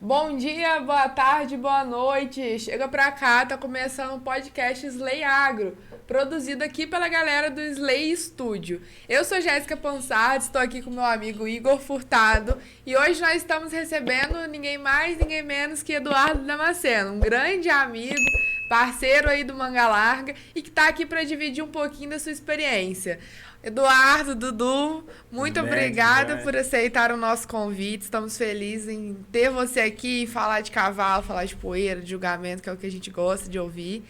Bom dia, boa tarde, boa noite. Chega pra cá, tá começando o podcast Slay Agro, produzido aqui pela galera do Slay Studio. Eu sou Jéssica Ponsardi, estou aqui com meu amigo Igor Furtado e hoje nós estamos recebendo ninguém mais, ninguém menos que Eduardo Damasceno, um grande amigo, parceiro aí do Manga Larga e que tá aqui para dividir um pouquinho da sua experiência. Eduardo, Dudu, muito obrigada por aceitar o nosso convite. Estamos felizes em ter você aqui, falar de cavalo, falar de poeira, de julgamento, que é o que a gente gosta de ouvir.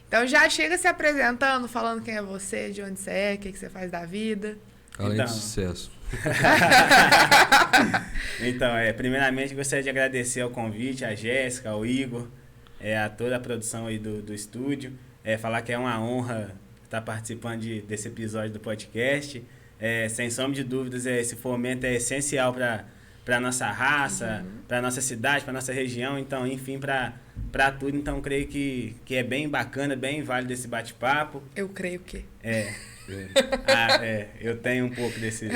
Então já chega se apresentando, falando quem é você, de onde você é, o que você faz da vida. Além de sucesso. Então, primeiramente gostaria de agradecer ao convite, a Jéssica, ao Igor, a toda a produção aí do estúdio. Falar que é uma honra estar participando desse episódio do podcast. Sem sombra de dúvidas, esse fomento é essencial para a nossa raça, para a nossa cidade, para a nossa região, então, enfim, para tudo. Então, creio que é bem bacana, bem válido esse bate-papo. Eu creio que. Eu tenho um pouco dessas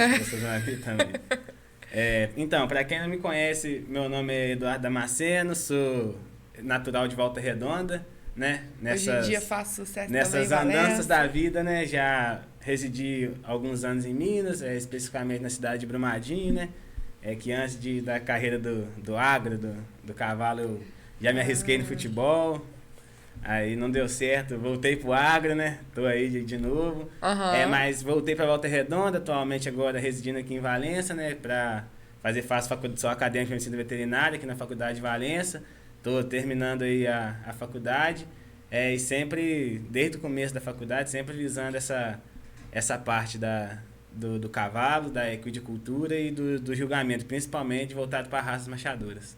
aqui também. Então, para quem não me conhece, meu nome é Eduardo Damasceno, sou natural de Volta Redonda, né? Hoje em dia faço sucesso nessas também, andanças da vida, né? Já residi alguns anos em Minas, especificamente na cidade de Brumadinho, né? Que antes da carreira do agro, do cavalo, eu já me arrisquei no futebol. Aí não deu certo, voltei pro agro, né? Tô aí de novo. Mas voltei pra Volta Redonda, atualmente agora residindo aqui em Valença, né? Faço faculdade acadêmica de medicina veterinária aqui na Faculdade de Valença. Tô terminando aí a faculdade. E sempre, desde o começo da faculdade, sempre visando essa parte do cavalo, da equidicultura e do julgamento, principalmente voltado para raças machadoras.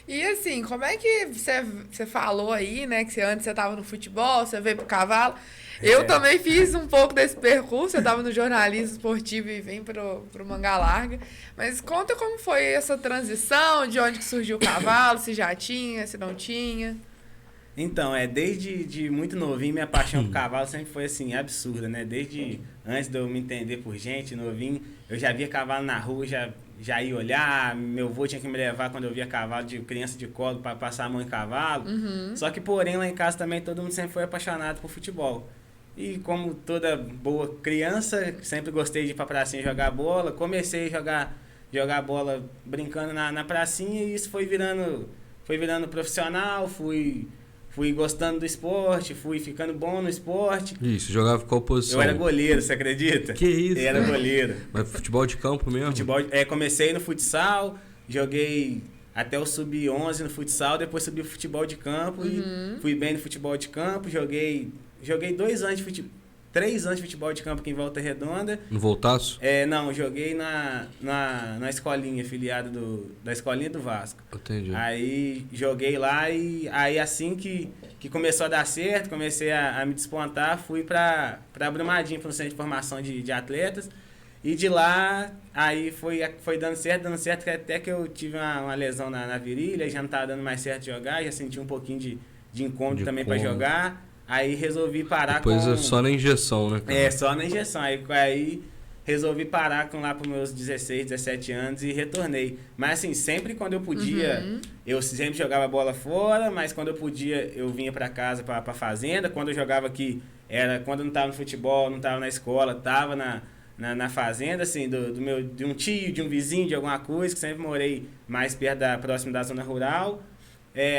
E assim, como é que você falou aí, né, que antes você estava no futebol, você veio pro cavalo. Eu também fiz um pouco desse percurso, eu estava no jornalismo esportivo e vim pro Manga Larga. Mas conta como foi essa transição, de onde que surgiu o cavalo, se já tinha, se não tinha. Então, desde muito novinho, minha paixão por cavalo sempre foi assim, absurda, né? Desde antes de eu me entender por gente, novinho, eu já via cavalo na rua, já ia olhar, meu avô tinha que me levar quando eu via cavalo de criança de colo para passar a mão em cavalo. Só que, porém, lá em casa também todo mundo sempre foi apaixonado por futebol. E como toda boa criança, sempre gostei de ir pra pracinha jogar bola. Comecei a jogar bola brincando na pracinha e isso foi virando profissional, fui gostando do esporte, fui ficando bom no esporte. Isso, jogava qual posição? Eu era goleiro, você acredita? Que isso? Eu era goleiro. Mas futebol de campo mesmo? Comecei no futsal, joguei até o sub-11 no futsal, depois subi pro futebol de campo e fui bem no futebol de campo, joguei 3 anos de futebol de campo aqui em Volta Redonda. No Voltaço? Não, joguei na escolinha, afiliada da escolinha do Vasco. Entendi. Aí joguei lá e aí assim que começou a dar certo, comecei a me despontar, fui pra Brumadinho, para o centro de formação de atletas. E de lá, aí foi dando certo, até que eu tive uma lesão na virilha, já não estava dando mais certo de jogar, já senti um pouquinho de incômodo também para jogar. Aí resolvi parar Depois é só na injeção, né, cara? Só na injeção. Aí resolvi parar lá para meus 16, 17 anos e retornei. Mas assim, sempre quando eu podia, eu sempre jogava bola fora, mas quando eu podia, eu vinha para casa, para fazenda. Quando eu jogava aqui, era quando eu não estava no futebol, não estava na escola, estava na fazenda, assim, de um tio, de um vizinho, de alguma coisa, que sempre morei mais próximo da zona rural.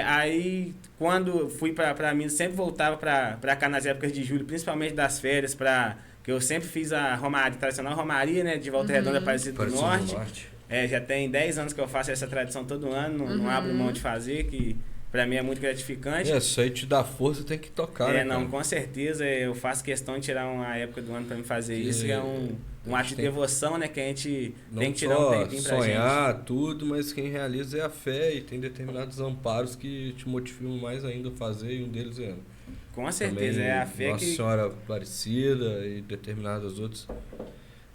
Aí, quando fui para Minas, sempre voltava para cá nas épocas de julho, principalmente das férias, que eu sempre fiz a tradicional romaria, né, de Volta Redonda, Aparecida do Norte. Já tem 10 anos que eu faço essa tradição todo ano, não abro mão de fazer, que para mim é muito gratificante. Isso aí te dá força, tem que tocar, né, não, com certeza, eu faço questão de tirar uma época do ano para me fazer isso, que é um ato de devoção, né, que a gente tem que tirar um tempinho pra gente. Sonhar tudo, mas quem realiza é a fé e tem determinados amparos que te motivam mais ainda a fazer, e um deles é... Com certeza, também, a fé Nossa Senhora Aparecida e determinadas outras.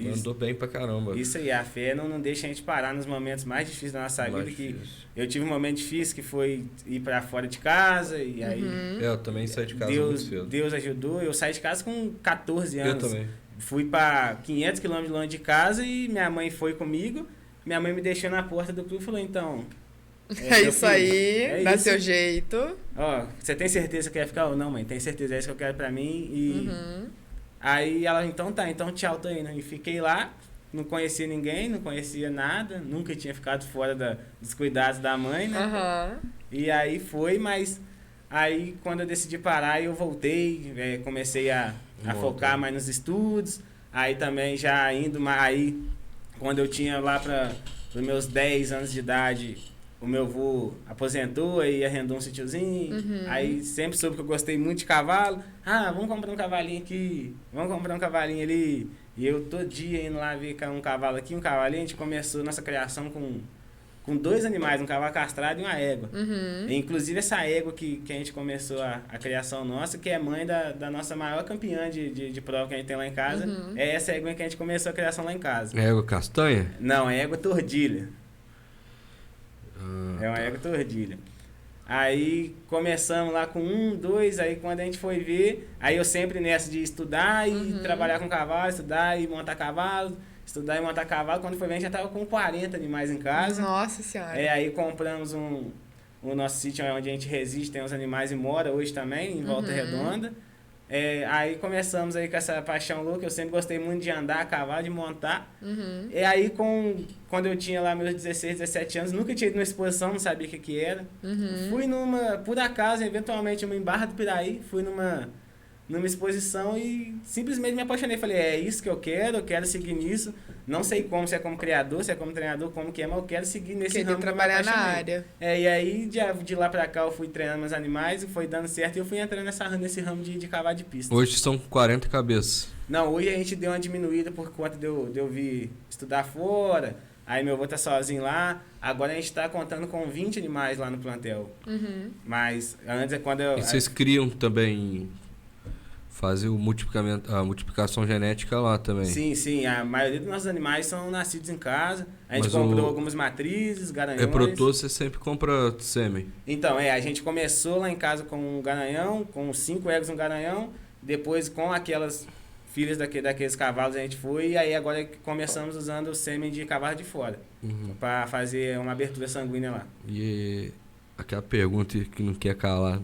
Andou bem pra caramba. Isso aí, a fé não deixa a gente parar nos momentos mais difíceis da nossa vida. Que eu tive um momento difícil que foi ir pra fora de casa e aí... Eu também saí de casa muito cedo. Deus ajudou, eu saí de casa com 14 anos. Eu também. Fui pra 500 km longe de casa e minha mãe foi comigo. Minha mãe me deixou na porta do clube e falou, então, É isso aí, dá seu jeito. Ó, você tem certeza que quer ficar ou não, mãe? Tem certeza, é isso que eu quero pra mim. E aí ela, então tá, então tchau, tô indo. E fiquei lá, não conhecia ninguém, não conhecia nada, nunca tinha ficado fora dos cuidados da mãe, né? E aí foi, mas aí quando eu decidi parar, eu voltei, comecei a focar mais nos estudos. Aí também já indo, aí quando eu tinha lá para os meus 10 anos de idade, o meu avô aposentou e arrendou um sítiozinho. Aí sempre soube que eu gostei muito de cavalo. Ah, vamos comprar um cavalinho aqui, vamos comprar um cavalinho ali. E eu todo dia indo lá ver um cavalo aqui, um cavalinho. A gente começou nossa criação com 2 animais, um cavalo castrado e uma égua. E, inclusive essa égua que a gente começou a criação nossa, que é mãe da nossa maior campeã de prova que a gente tem lá em casa, é essa égua que a gente começou a criação lá em casa. É égua castanha? Não, é égua tordilha. É uma égua tordilha. Aí começamos lá com 1, 2, aí quando a gente foi ver, aí eu sempre nessa de estudar e trabalhar com cavalo, estudar e montar cavalo, estudar e montar cavalo, quando foi ver a gente já tava com 40 animais em casa. Nossa Senhora. Aí compramos o nosso sítio onde a gente reside, tem os animais e mora hoje também, em Volta Redonda. Aí começamos aí com essa paixão louca, eu sempre gostei muito de andar a cavalo, de montar. E aí quando eu tinha lá meus 16, 17 anos, nunca tinha ido numa exposição, não sabia o que era. Fui por acaso, eventualmente, em Barra do Piraí, fui numa exposição e simplesmente me apaixonei. Falei, é isso que eu quero seguir nisso. Não sei como, se é como criador, se é como treinador, como que é, mas eu quero seguir nesse ramo. Trabalhar na área. E aí, de lá pra cá, eu fui treinando meus animais, foi dando certo e eu fui entrando nesse ramo de cavalo de pista. Hoje são 40 cabeças. Não, hoje a gente deu uma diminuída por conta de eu vir estudar fora. Aí meu avô tá sozinho lá. Agora a gente tá contando com 20 animais lá no plantel. Mas antes é quando eu... E vocês criam também... Fazer a multiplicação genética lá também. Sim. A maioria dos nossos animais são nascidos em casa. A gente comprou algumas matrizes, garanhões. Reprodutor, você sempre compra sêmen. Então, a gente começou lá em casa com um garanhão, com 5 egos no garanhão. Depois, com aquelas filhas daqueles cavalos, a gente foi. E aí, agora começamos usando o sêmen de cavalo de fora. Para fazer uma abertura sanguínea lá. E aquela pergunta que não quer calar...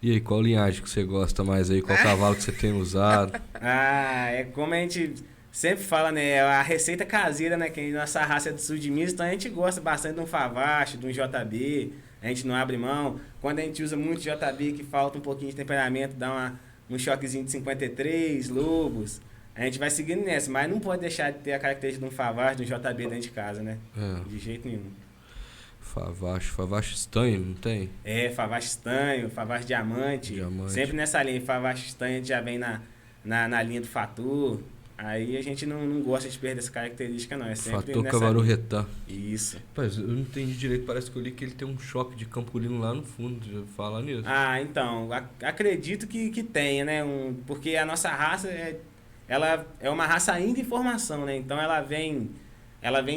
E aí, qual linhagem que você gosta mais aí? Qual cavalo que você tem usado? É como a gente sempre fala, né? A receita caseira, né? Que nossa raça é do sul de Minas, então a gente gosta bastante de um Favache, de um JB. A gente não abre mão. Quando a gente usa muito JB, que falta um pouquinho de temperamento, dá um choquezinho de 53, lobos. A gente vai seguindo nessa, mas não pode deixar de ter a característica de um Favache, de um JB dentro de casa, né? De jeito nenhum. Favache estanho, não tem? Favache estanho, Favache diamante. Sempre nessa linha, Favache estanho a gente já vem na linha do Fator. Aí a gente não gosta de perder essa característica, não. É sempre Fator Cavaru Retã. Isso. Rapaz, eu não entendi direito, parece que eu li que ele tem um choque de Campolino lá no fundo, já fala nisso. Então, acredito que tenha, né? Porque a nossa raça, ela é uma raça ainda em formação, né? Então ela vem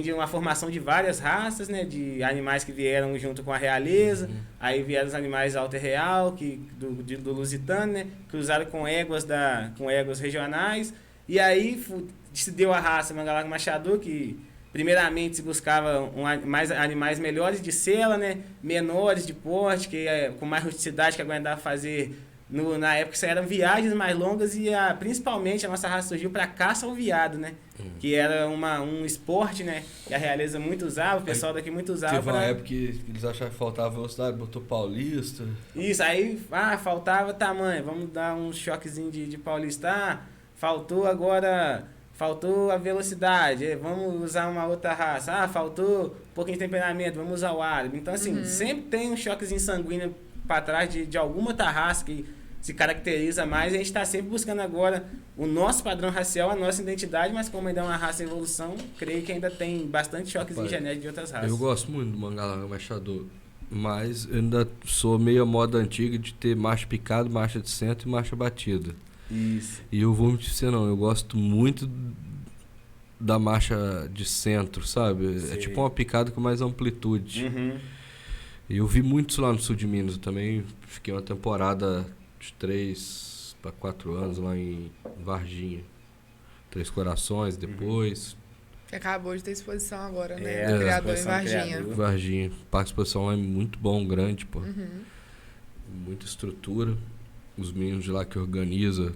de uma formação de várias raças, né? De animais que vieram junto com a realeza. Aí vieram os animais alter real, do Lusitano, né? Cruzaram com éguas regionais. E aí se deu a raça Mangalaga Machador, que primeiramente se buscava mais animais melhores de sela, né? Menores de porte, com mais rusticidade, que aguentava fazer... Na época isso eram viagens mais longas e principalmente a nossa raça surgiu para caça ao veado, né? Que era um esporte, né? Que a realeza muito usava, o pessoal daqui muito usava. Teve uma época que eles achavam que faltava velocidade, botou paulista. Isso, aí faltava tamanho, vamos dar um choquezinho de paulista. Faltou a velocidade, vamos usar uma outra raça. Faltou um pouquinho de temperamento, vamos usar o árabe. Então, assim, sempre tem um choquezinho sanguíneo para trás de alguma outra raça que se caracteriza mais. A gente está sempre buscando agora o nosso padrão racial, a nossa identidade, mas como ainda é uma raça em evolução, creio que ainda tem bastante choquezinho genético de outras raças. Eu gosto muito do Mangalaga Machador, mas eu ainda sou meio a moda antiga de ter marcha picado, marcha de centro e marcha batida. Isso. E eu vou mentir pra você não, eu gosto muito da marcha de centro, sabe? Sim. É tipo uma picada com mais amplitude. E eu vi muito isso lá no sul de Minas. Eu também fiquei uma temporada de 3 para 4 anos lá em Varginha. Três Corações depois. Que acabou de ter exposição agora, né? É, Criador em Varginha. Criador. Varginha. O parque de exposição lá é muito bom, grande, pô. Muita estrutura. Os meninos de lá que organiza,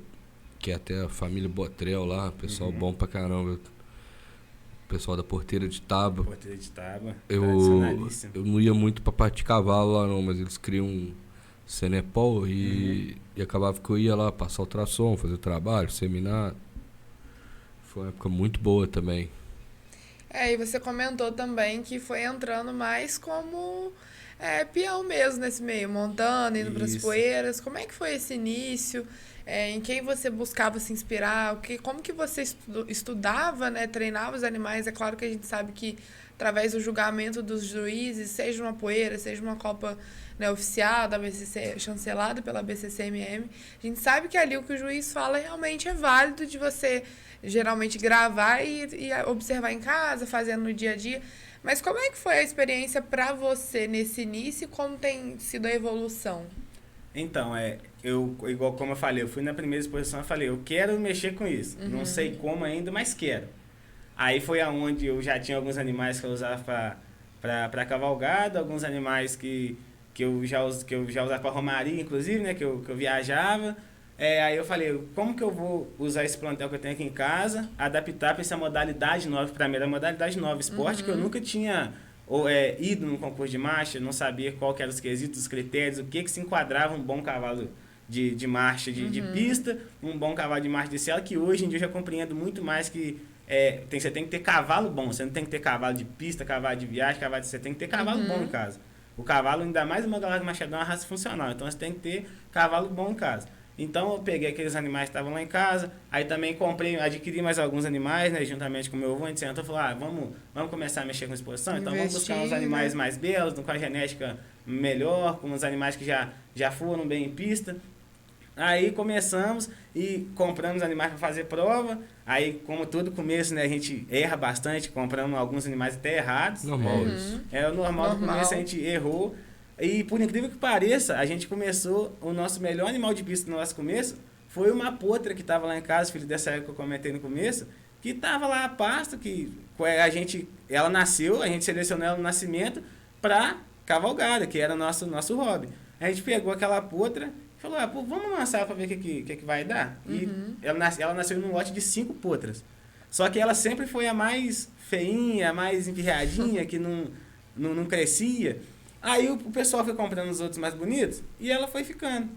que é até a família Botrel lá, pessoal bom pra caramba. O pessoal da Porteira de Tábua. Porteira de Tábua, Eu não ia muito pra parte de cavalo lá não, mas eles criam um Cenepol e acabava que eu ia lá passar ultrassom, fazer trabalho, seminário. Foi uma época muito boa também. E você comentou também que foi entrando mais como peão mesmo nesse meio, montando, indo para as poeiras. Como é que foi esse início? Em quem você buscava se inspirar? Como que você estudava, né? Treinava os animais? É claro que a gente sabe que através do julgamento dos juízes, seja uma poeira, seja uma copa, né, oficial da BCC, chancelada pela BCCMM, a gente sabe que ali o que o juiz fala realmente é válido de você geralmente gravar e observar em casa, fazendo no dia a dia. Mas como é que foi a experiência para você nesse início e como tem sido a evolução? Então, igual como eu falei, eu fui na primeira exposição e falei, eu quero mexer com isso. Não sei como ainda, mas quero. Aí foi aonde eu já tinha alguns animais que eu usava para cavalgada, alguns animais que eu já usava para romaria, inclusive, né, que eu viajava. Aí eu falei, como que eu vou usar esse plantel que eu tenho aqui em casa, adaptar para essa modalidade nova, para mim era modalidade nova, esporte que eu nunca tinha ido num concurso de marcha, não sabia qual que eram os quesitos, os critérios, o que se enquadrava um bom cavalo de marcha de pista, um bom cavalo de marcha de sela, que hoje em dia eu já compreendo muito mais que você tem que ter cavalo bom, você não tem que ter cavalo de pista, cavalo de viagem, você tem que ter cavalo bom em casa. O cavalo, ainda mais uma galáxia machadão, é uma raça funcional, então você tem que ter cavalo bom em casa. Então eu peguei aqueles animais que estavam lá em casa, aí também adquiri mais alguns animais, né, juntamente com o meu avô, a gente sentou e falou, vamos começar a mexer com exposição, então vamos buscar uns animais mais belos, com a genética melhor, com uns animais que já foram bem em pista. Aí começamos e compramos animais para fazer prova, aí como todo começo, né, a gente erra bastante, compramos alguns animais até errados. Normal isso. É o normal do começo, a gente errou. E por incrível que pareça, a gente começou, o nosso melhor animal de pista no nosso começo foi uma potra que estava lá em casa, filho dessa época que eu comentei no começo, que estava lá a pasto, que ela nasceu, a gente selecionou ela no nascimento para cavalgada, que era o nosso hobby. A gente pegou aquela potra e falou, vamos lançar para ver o que vai dar. E ela nasceu num lote de 5 potras. Só que ela sempre foi a mais feinha, a mais empirradinha, que não crescia. Aí o pessoal foi comprando os outros mais bonitos e ela foi ficando.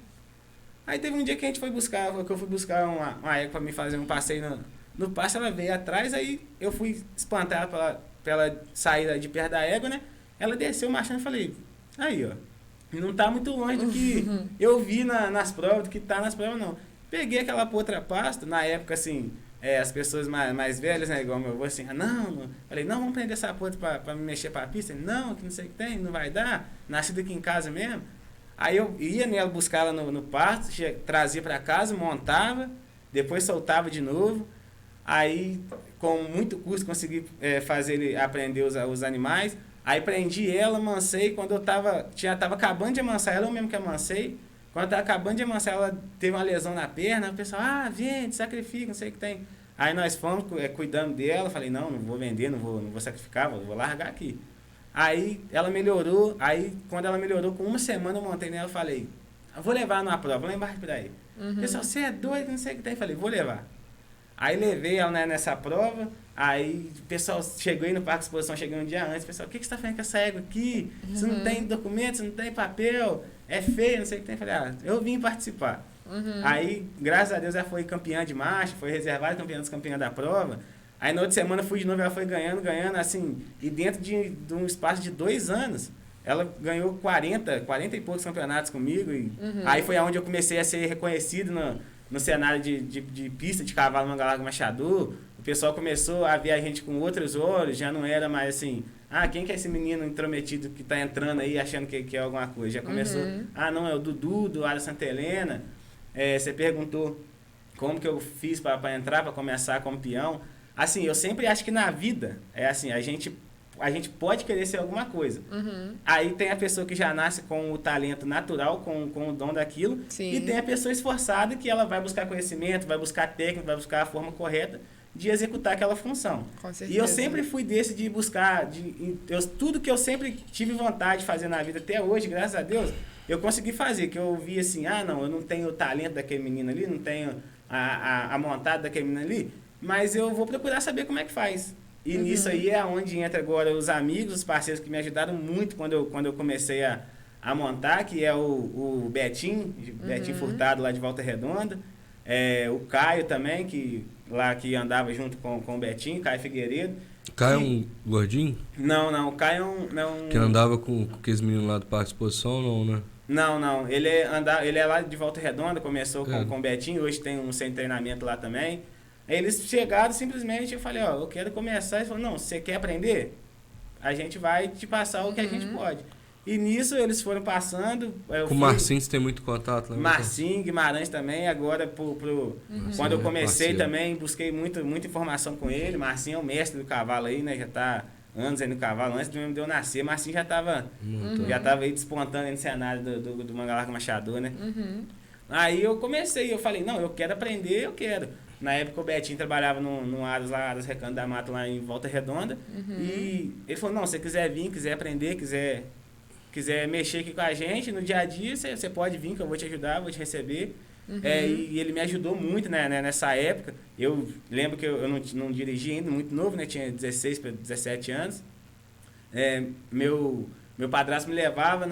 Aí teve um dia que eu fui buscar uma égua para me fazer um passeio no pasto, ela veio atrás, aí eu fui espantar para ela sair de perto da égua, né? Ela desceu marchando e falei, aí ó, não tá muito longe do que eu vi nas provas, do que tá nas provas não. Peguei aquela potra pasto, na época assim, as pessoas mais velhas, né, igual meu avô, assim, falei, não, vamos prender essa potra pra me mexer pra pista. Ele, não, que não sei o que tem, não vai dar, nascido aqui em casa mesmo. Aí eu ia nela buscar ela no pasto, trazia pra casa, montava, depois soltava de novo. Aí, com muito custo, consegui fazer ele aprender os animais. Aí prendi ela, amansei, quando eu tava acabando de amansar ela, eu mesmo que amansei. Quando eu tava acabando de amansar, ela teve uma lesão na perna, o pessoal, vende, sacrifica, não sei o que tem. Aí nós fomos cuidando dela, falei, não vou vender, não vou sacrificar, vou largar aqui. Aí ela melhorou, aí quando ela melhorou, com uma semana eu montei nela e falei, vou levar numa prova, vou lá embaixo por aí. Pessoal, você é doido, não sei o que tem. Falei, vou levar. Aí levei ela nessa prova, aí o pessoal chegou aí no Parque de Exposição, chegou um dia antes, o pessoal, o que você está fazendo com essa égua aqui? Você não tem documento, você não tem papel, é feio, não sei o que tem. Falei, eu vim participar. Aí, graças a Deus, ela foi campeã de marcha, foi reservada campeã da prova. Aí na outra semana fui de novo, ela foi ganhando, assim, e dentro de um espaço de 2 anos, ela ganhou 40 e poucos campeonatos comigo. E aí foi onde eu comecei a ser reconhecido no cenário de pista de cavalo Mangalarga Machador. O pessoal começou a ver a gente com outros olhos, já não era mais assim, quem que é esse menino intrometido que está entrando aí achando que é alguma coisa? Já começou, não, é o Dudu, do Área Santa Helena. Você perguntou como que eu fiz para entrar, para começar como peão. Assim, eu sempre acho que na vida, assim, a gente pode querer ser alguma coisa. Aí tem a pessoa que já nasce com o talento natural, com o dom daquilo. Sim. E tem a pessoa esforçada que ela vai buscar conhecimento, vai buscar técnica, vai buscar a forma correta de executar aquela função. Com certeza. E eu sempre fui desse de buscar, tudo que eu sempre tive vontade de fazer na vida até hoje, graças a Deus, eu consegui fazer, que eu vi assim, não, eu não tenho o talento daquele menino ali, não tenho a montada daquele menino ali, mas eu vou procurar saber como é que faz. E nisso aí é onde entra agora os amigos, os parceiros que me ajudaram muito quando eu comecei a montar, que é o Betinho Furtado lá de Volta Redonda, o Caio também, que andava junto com o Betinho, Caio Figueiredo. Caio é um gordinho? Não, o Caio é um... Que andava com aqueles meninos lá do Parque Exposição, não, né? Não, ele é lá de Volta Redonda, começou com o Betinho, hoje tem um centro de treinamento lá também. Aí eles chegaram simplesmente, eu falei, eu quero começar. Eles falaram, não, você quer aprender? A gente vai te passar o que a gente pode. E nisso eles foram passando. Com o Marcinho você tem muito contato, né? Marcinho, Guimarães também, agora quando eu comecei também, busquei muita informação com ele. Marcinho é o mestre do cavalo aí, né? Já tá anos aí no cavalo, antes de eu nascer, Marcinho já tava aí despontando aí no cenário do Mangalarga Machador, né? Aí eu comecei, eu falei, não, eu quero aprender, eu quero. Na época o Betinho trabalhava no Aras Recanto da Mata, lá em Volta Redonda. E ele falou, não, se você quiser vir, quiser aprender, quiser mexer aqui com a gente, no dia a dia, você pode vir que eu vou te ajudar, vou te receber. E ele me ajudou muito, né, nessa época. Eu lembro que eu não dirigia ainda, muito novo, né, tinha 16 para 17 anos. Meu padrasto me levava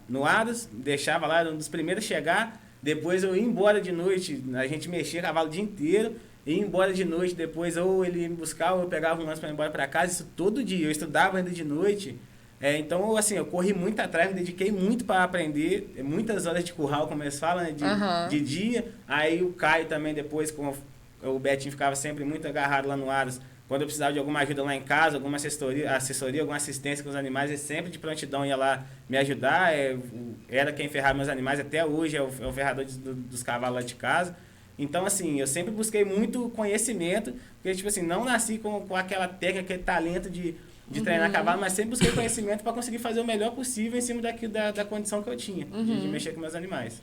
no Aras, deixava lá, era um dos primeiros a chegar. Depois eu ia embora de noite, a gente mexia cavalo o dia inteiro, ia embora de noite, depois ou ele ia me buscar ou eu pegava um lance para ir embora para casa, isso todo dia, eu estudava ainda de noite. Então, assim, eu corri muito atrás, me dediquei muito para aprender, muitas horas de curral, como eles falam, né, de dia. Aí o Caio também, depois, com o Betinho ficava sempre muito agarrado lá no Aras, quando eu precisava de alguma ajuda lá em casa, alguma assessoria, alguma assistência com os animais, ele sempre de prontidão ia lá me ajudar. Era quem ferrava meus animais, até hoje é o ferrador dos cavalos lá de casa. Então, assim, eu sempre busquei muito conhecimento, porque, tipo assim, não nasci com aquela técnica, aquele talento de treinar cavalo, mas sempre busquei conhecimento para conseguir fazer o melhor possível em cima da condição que eu tinha, de mexer com meus animais.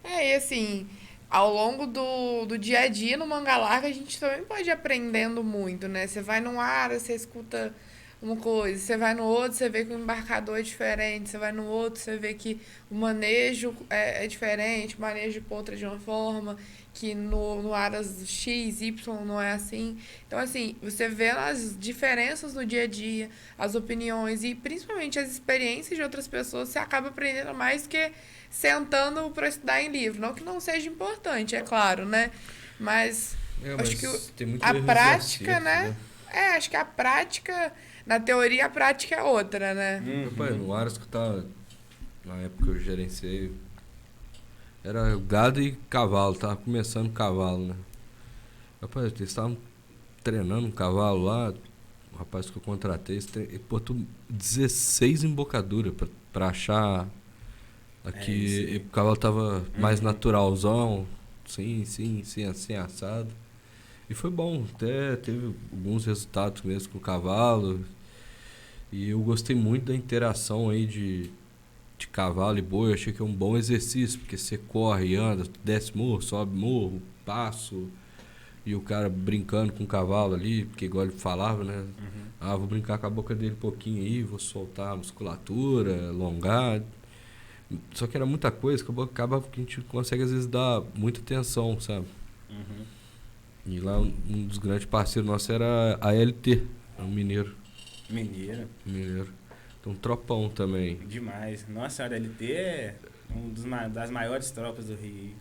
E assim, ao longo do dia a dia no Mangalarga, a gente também pode ir aprendendo muito, né? Você vai num Aras, você escuta uma coisa, você vai no outro, você vê que o embarcador é diferente, você vai no outro, você vê que o manejo é diferente, o manejo de ponta de uma forma, que no Aras X, Y não é assim. Então, assim, você vê as diferenças no dia a dia, as opiniões e principalmente as experiências de outras pessoas, você acaba aprendendo mais do que sentando para estudar em livro. Não que não seja importante, é claro, né? Mas acho que a prática, né? Acho que a prática, na teoria, a prática é outra, né? Rapaz, no Aras que na época que eu gerenciei, era gado e cavalo, tava começando cavalo, né? Rapaz, eles estavam treinando um cavalo lá, o rapaz que eu contratei, ele botou 16 embocaduras pra achar aqui, o cavalo tava mais naturalzão, sim, assim, assado. E foi bom, até teve alguns resultados mesmo com o cavalo. E eu gostei muito da interação aí de cavalo e boi. Eu achei que é um bom exercício, porque você corre, anda, desce morro, sobe morro, passo. E o cara brincando com o cavalo ali, porque igual ele falava, né? Vou brincar com a boca dele um pouquinho aí, vou soltar a musculatura, alongar. Só que era muita coisa, acaba que a gente consegue às vezes dar muita atenção, sabe? E lá um dos grandes parceiros nossos era a LT, um mineiro. Mineiro. Então tropão também. Demais. Nossa, a LT é das maiores tropas do Rio.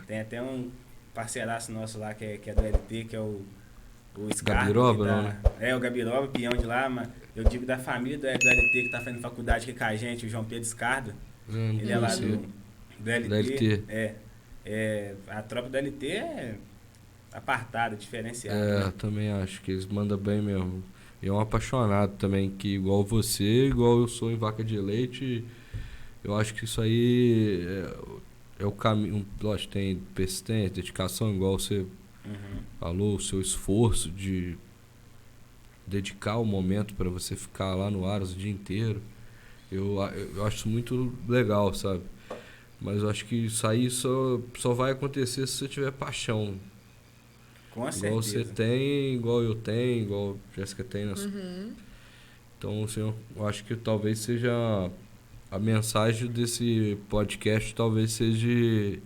Tem até um parceiraço nosso lá que é do LT, que é o Scarpa. Gabiroba, não, né? O Gabiroba, peão de lá, mas eu digo da família do LT que tá fazendo faculdade aqui com a gente, o João Pedro Scardo. Ele é lá do LT. A tropa do LT é apartada, diferenciada. Né? Também acho que eles mandam bem mesmo. E é um apaixonado também, que igual você, igual eu sou em vaca de leite, eu acho que isso aí é o caminho. Lógico, tem persistência, dedicação, igual você falou, o seu esforço de dedicar o momento para você ficar lá no Aras o dia inteiro. Eu acho isso muito legal, sabe? Mas eu acho que isso aí só vai acontecer se você tiver paixão. Com certeza. Igual você tem, igual eu tenho, igual a Jéssica tem. Então, assim, eu acho que talvez seja... A mensagem desse podcast talvez seja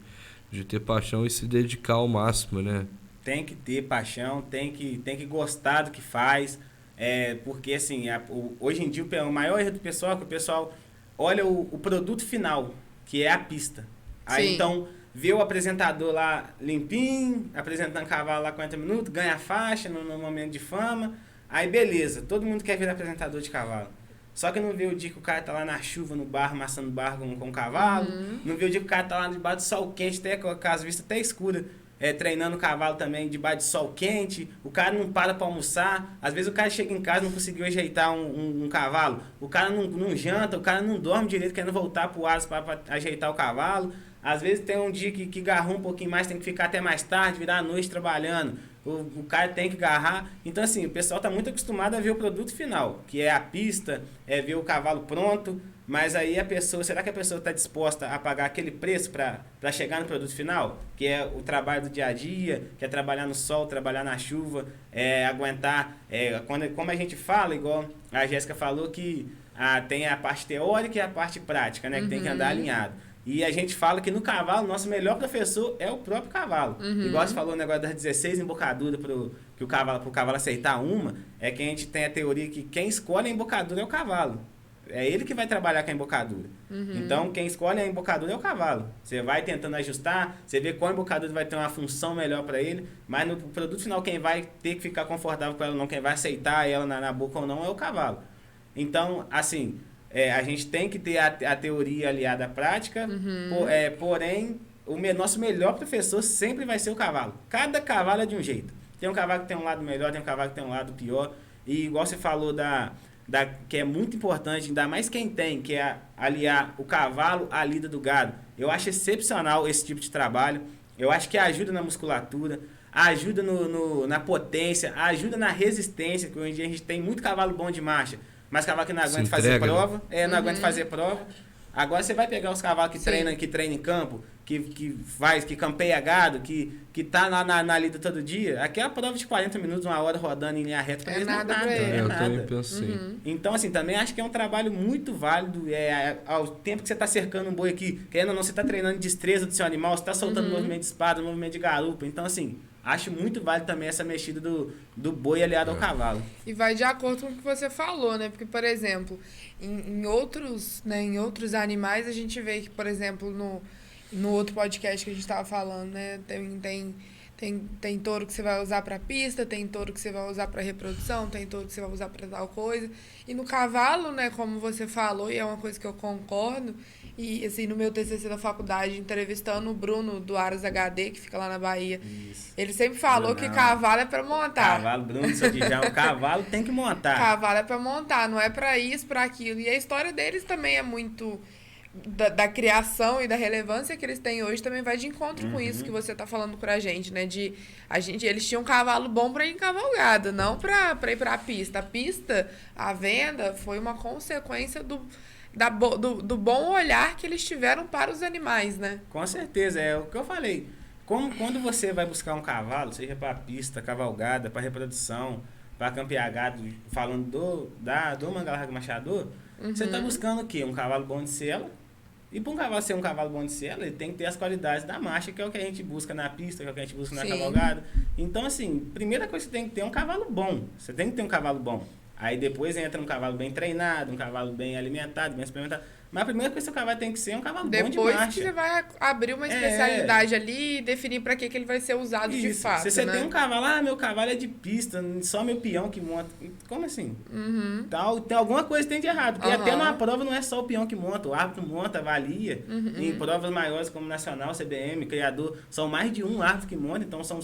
de ter paixão e se dedicar ao máximo, né? Tem que ter paixão, tem que gostar do que faz. Porque, assim, hoje em dia o maior erro do pessoal é que o pessoal olha o produto final, que é a pista. Aí, Sim. então, vê o apresentador lá limpinho, apresentando cavalo lá 40 minutos, ganha faixa no momento de fama. Aí, beleza, todo mundo quer virar apresentador de cavalo. Só que não vê o dia que o cara tá lá na chuva, no barro, amassando barro com o cavalo. Não vê o dia que o cara tá lá debaixo do sol quente, até com as vistas até escuras, treinando o cavalo também debaixo de sol quente. O cara não para pra almoçar. Às vezes o cara chega em casa e não conseguiu ajeitar um cavalo. O cara não janta, o cara não dorme direito, querendo voltar pro asa pra ajeitar o cavalo. Às vezes tem um dia que garrou um pouquinho mais, tem que ficar até mais tarde, virar a noite trabalhando. O cara tem que agarrar. Então, assim, o pessoal está muito acostumado a ver o produto final, que é a pista, é ver o cavalo pronto. Mas aí será que a pessoa está disposta a pagar aquele preço para chegar no produto final? Que é o trabalho do dia a dia, que é trabalhar no sol, trabalhar na chuva, aguentar. Como a gente fala, igual a Jéssica falou, que tem a parte teórica e a parte prática, né? Que tem que andar alinhado. E a gente fala que no cavalo, nosso melhor professor é o próprio cavalo. Igual você falou o negócio das 16 embocaduras pro cavalo aceitar uma, é que a gente tem a teoria que quem escolhe a embocadura é o cavalo. É ele que vai trabalhar com a embocadura. Então, quem escolhe a embocadura é o cavalo. Você vai tentando ajustar, você vê qual embocadura vai ter uma função melhor para ele, mas no produto final, quem vai ter que ficar confortável com ela ou não, quem vai aceitar ela na boca ou não, é o cavalo. Então, assim... a gente tem que ter a teoria aliada à prática, porém, nosso melhor professor sempre vai ser o cavalo. Cada cavalo é de um jeito. Tem um cavalo que tem um lado melhor, tem um cavalo que tem um lado pior. E igual você falou que é muito importante, ainda mais quem tem, que é aliar o cavalo à lida do gado. Eu acho excepcional esse tipo de trabalho. Eu acho que ajuda na musculatura, ajuda na potência, ajuda na resistência, que hoje em dia a gente tem muito cavalo bom de marcha. Mas cavalo que não aguenta fazer prova, não aguenta fazer prova. Agora você vai pegar os cavalos que treinam em campo, que campeia gado, que tá lá na lida todo dia. Aquela prova de 40 minutos, uma hora rodando em linha reta, pra eles nada não pra é Eu nada. também penso assim. Então, assim, também acho que é um trabalho muito válido. Ao tempo que você tá cercando um boi aqui, querendo ou não, você tá treinando destreza do seu animal, você tá soltando movimento de espada, movimento de garupa. Então, assim, acho muito válido também essa mexida do boi aliado ao cavalo. E vai de acordo com o que você falou, né? Porque, por exemplo, em outros animais, a gente vê que, por exemplo, no outro podcast que a gente estava falando, né? Tem touro que você vai usar para pista, tem touro que você vai usar para reprodução, tem touro que você vai usar para tal coisa. E no cavalo, né, como você falou, e é uma coisa que eu concordo, e assim, no meu TCC da faculdade, entrevistando o Bruno do Aras HD, que fica lá na Bahia, Isso. ele sempre falou que cavalo é para montar. Cavalo, Bruno, seu Dijão, cavalo tem que montar. Cavalo é para montar, não é para isso, para aquilo. E a história deles também é muito... Da criação e da relevância que eles têm hoje também vai de encontro com isso que você tá falando pra gente, né? Eles tinham um cavalo bom pra ir em cavalgada, não pra ir pra pista. A pista, a venda, foi uma consequência do bom olhar que eles tiveram para os animais, né? Com certeza, é o que eu falei. Quando você vai buscar um cavalo, seja pra pista, cavalgada, pra reprodução, pra campear gado, falando do Mangalarga Machador, você tá buscando o quê? Um cavalo bom de sela. E para um cavalo ser um cavalo bom de sela, ele tem que ter as qualidades da marcha, que é o que a gente busca na pista, que é o que a gente busca na cavalgada. Então, assim, primeira coisa que você tem que ter é um cavalo bom. Você tem que ter um cavalo bom. Aí depois entra um cavalo bem treinado, um cavalo bem alimentado, bem experimentado. Mas a primeira coisa que o cavalo tem que ser é um cavalo bom de marcha. Depois que você vai abrir uma especialidade ali e definir para que ele vai ser usado de fato, Se você né? tem um cavalo, meu cavalo é de pista, só meu peão que monta. Como assim? Tem alguma coisa que tem de errado. Porque até numa prova não é só o peão que monta, o árbitro monta, avalia. Em provas maiores como Nacional, CBM, Criador, são mais de um árbitro que monta, então são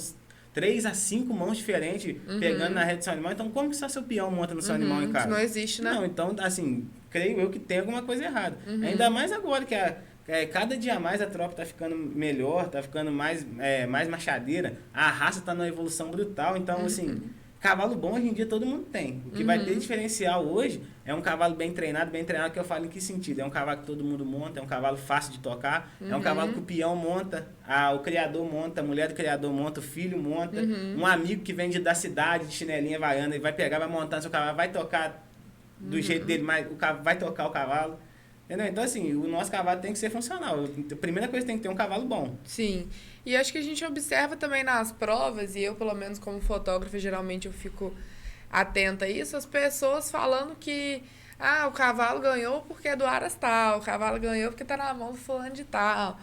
3 a 5 mãos diferentes pegando na rede do seu animal. Então, como que só seu peão monta no seu animal em casa? Não existe, né? Não, então, assim, creio eu que tem alguma coisa errada. Ainda mais agora que cada dia mais a tropa tá ficando melhor, tá ficando mais machadeira. A raça tá numa evolução brutal. Então, assim, cavalo bom hoje em dia todo mundo tem. O que vai ter diferencial hoje é um cavalo bem treinado que eu falo em que sentido? É um cavalo que todo mundo monta, é um cavalo fácil de tocar, é um cavalo que o peão monta, o criador monta, a mulher do criador monta, o filho monta, um amigo que vem da cidade, de chinelinha, vaiana, ele vai pegar, vai montar seu cavalo, vai tocar do jeito dele, mas o cavalo vai tocar o cavalo. Entendeu? Então, assim, o nosso cavalo tem que ser funcional. A primeira coisa tem que ter um cavalo bom. Sim. E acho que a gente observa também nas provas, e eu, pelo menos como fotógrafa, geralmente eu fico atenta a isso, as pessoas falando que o cavalo ganhou porque é do aras tal, o cavalo ganhou porque tá na mão do fulano de tal,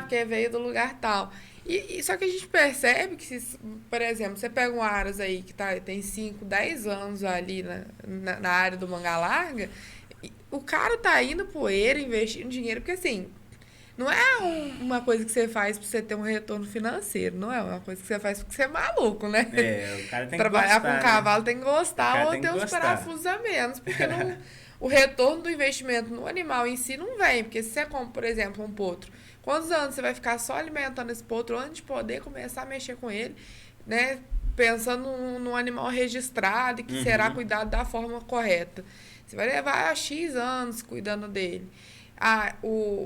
porque veio do lugar tal. E só que a gente percebe que, por exemplo, você pega um aras aí que tem 5, 10 anos ali na área do manga larga, o cara tá indo poeira, investindo dinheiro, porque assim, não é uma coisa que você faz pra você ter um retorno financeiro, não é uma coisa que você faz porque você é maluco, né? O cara tem Trabalhar que gostar, com cavalo tem que gostar ou ter uns parafusos a menos, porque o retorno do investimento no animal em si não vem, porque se você compra, por exemplo, um potro, quantos anos você vai ficar só alimentando esse potro antes de poder começar a mexer com ele, né? Pensando num animal registrado e que será cuidado da forma correta. Você vai levar X anos cuidando dele.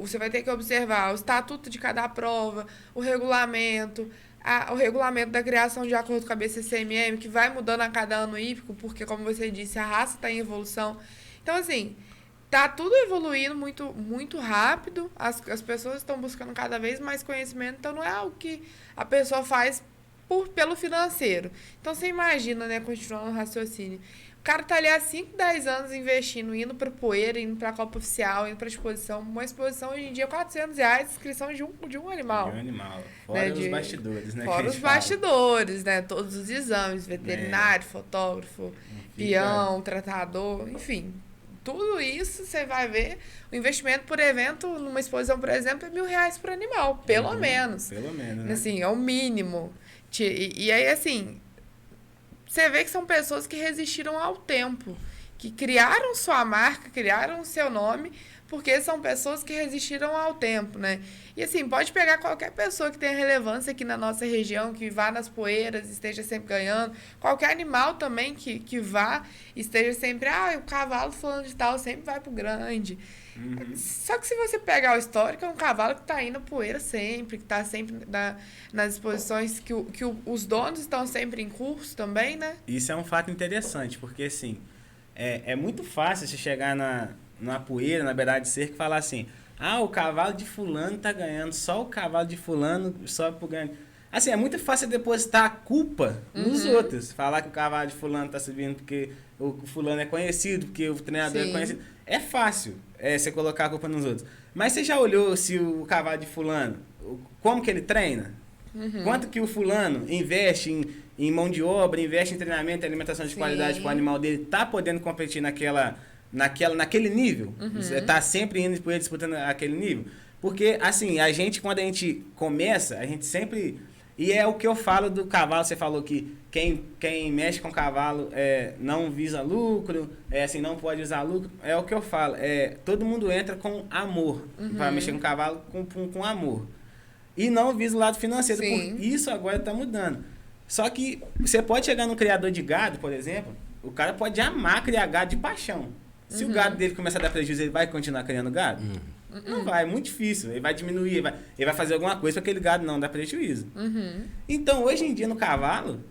Você vai ter que observar o estatuto de cada prova, o regulamento da criação de acordo com a BCCMM, que vai mudando a cada ano hípico, porque, como você disse, a raça está em evolução. Então, assim, tá tudo evoluindo muito, muito rápido, as pessoas estão buscando cada vez mais conhecimento, então não é algo que a pessoa faz pelo financeiro. Então, você imagina, né, continuando o raciocínio, o cara tá ali há 5, 10 anos investindo, indo pra poeira, indo pra Copa Oficial, indo pra exposição. Uma exposição hoje em dia é R$400, inscrição de um animal. De um animal. Fora os bastidores, né? Fora os bastidores, né? Todos os exames, veterinário, fotógrafo, peão, tratador, enfim. Tudo isso você vai ver. O investimento por evento, numa exposição, por exemplo, é R$1.000 por animal, pelo menos. Pelo menos, né? Assim, é o mínimo. E aí, assim, você vê que são pessoas que resistiram ao tempo, que criaram sua marca, criaram o seu nome, porque são pessoas que resistiram ao tempo, né? E assim, pode pegar qualquer pessoa que tenha relevância aqui na nossa região, que vá nas poeiras, esteja sempre ganhando, qualquer animal também que vá, esteja sempre, o cavalo fulano de tal sempre vai pro grande. Só que se você pegar o histórico, é um cavalo que está indo poeira sempre, que está sempre nas exposições, que os donos estão sempre em curso também, né? Isso é um fato interessante, porque assim, é muito fácil você chegar na poeira, na beirada de cerca, e falar assim, o cavalo de fulano tá ganhando, só o cavalo de fulano sobe pro grande. Assim, é muito fácil depositar a culpa nos outros. Falar que o cavalo de fulano tá subindo porque o fulano é conhecido, porque o treinador é conhecido. É fácil você colocar a culpa nos outros. Mas você já olhou se o cavalo de fulano, como que ele treina? Quanto que o fulano investe em mão de obra, investe em treinamento e alimentação de qualidade para o animal dele tá podendo competir naquele nível? Tá sempre indo por ele disputando aquele nível? Porque, assim, quando a gente começa, a gente sempre... E é o que eu falo do cavalo, você falou que quem mexe com cavalo não visa lucro, assim, não pode usar lucro. É o que eu falo, todo mundo entra com amor, para mexer com cavalo com amor. E não visa o lado financeiro, porque isso agora está mudando. Só que você pode chegar no criador de gado, por exemplo, o cara pode amar criar gado de paixão. Se o gado dele começar a dar prejuízo, ele vai continuar criando gado? Não vai, é muito difícil. Ele vai diminuir, ele vai fazer alguma coisa para aquele gado não dar prejuízo. Então, hoje em dia, no cavalo,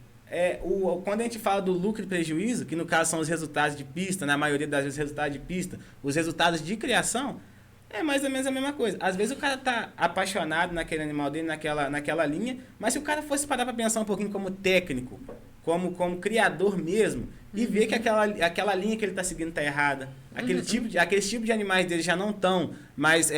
quando a gente fala do lucro e prejuízo, que no caso são os resultados de pista, na maioria das vezes resultados de pista, os resultados de criação, é mais ou menos a mesma coisa. Às vezes o cara tá apaixonado naquele animal dele, naquela linha, mas se o cara fosse parar para pensar um pouquinho como técnico, como criador mesmo, e ver que aquela linha que ele está seguindo está errada. Aqueles tipos de animais dele já não estão mais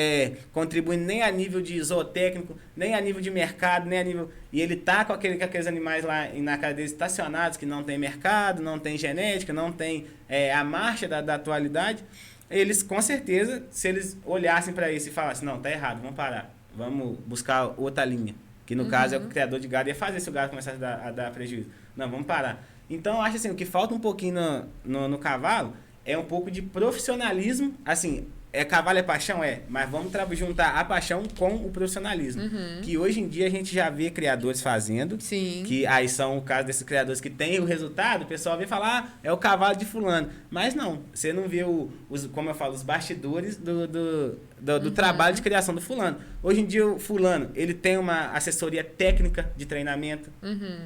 contribuindo nem a nível de zootécnico, nem a nível de mercado, nem a nível... E ele está com aqueles animais lá na casa deles estacionados, que não tem mercado, não tem genética, não tem a marcha da atualidade. Eles, com certeza, se eles olhassem para isso e falassem, não, tá errado, vamos parar, vamos buscar outra linha. Que no caso é o criador de gado ia fazer se o gado começasse a dar prejuízo. Não, vamos parar. Então, eu acho assim, o que falta um pouquinho no cavalo é um pouco de profissionalismo. Assim, cavalo é paixão? Mas vamos juntar a paixão com o profissionalismo. Que hoje em dia a gente já vê criadores fazendo. Sim. Que aí são o caso desses criadores que tem o resultado, o pessoal vem falar, é o cavalo de fulano. Mas não, você não vê como eu falo, os bastidores do trabalho de criação do fulano. Hoje em dia o fulano, ele tem uma assessoria técnica de treinamento,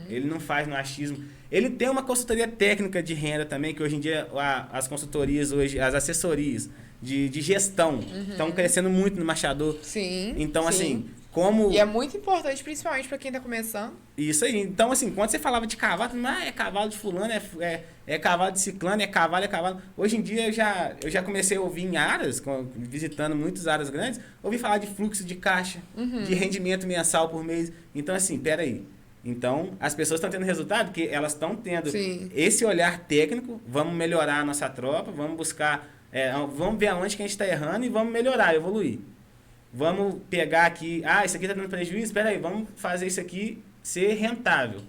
ele não faz no achismo. Ele tem uma consultoria técnica de renda também, que hoje em dia as consultorias, as assessorias de gestão estão crescendo muito no Machador. Sim. Então, sim. assim, como... E é muito importante, principalmente para quem tá começando. Isso aí. Então, assim, quando você falava de cavalo, é cavalo de fulano, é cavalo de ciclano, é cavalo. Hoje em dia eu já comecei a ouvir em áreas, visitando muitas áreas grandes, ouvi falar de fluxo de caixa, de rendimento mensal por mês. Então, assim, peraí. Então, as pessoas estão tendo resultado porque elas estão tendo esse olhar técnico, vamos melhorar a nossa tropa, vamos buscar, vamos ver aonde que a gente está errando e vamos melhorar, evoluir. Vamos pegar aqui, isso aqui está dando prejuízo, espera aí, vamos fazer isso aqui ser rentável.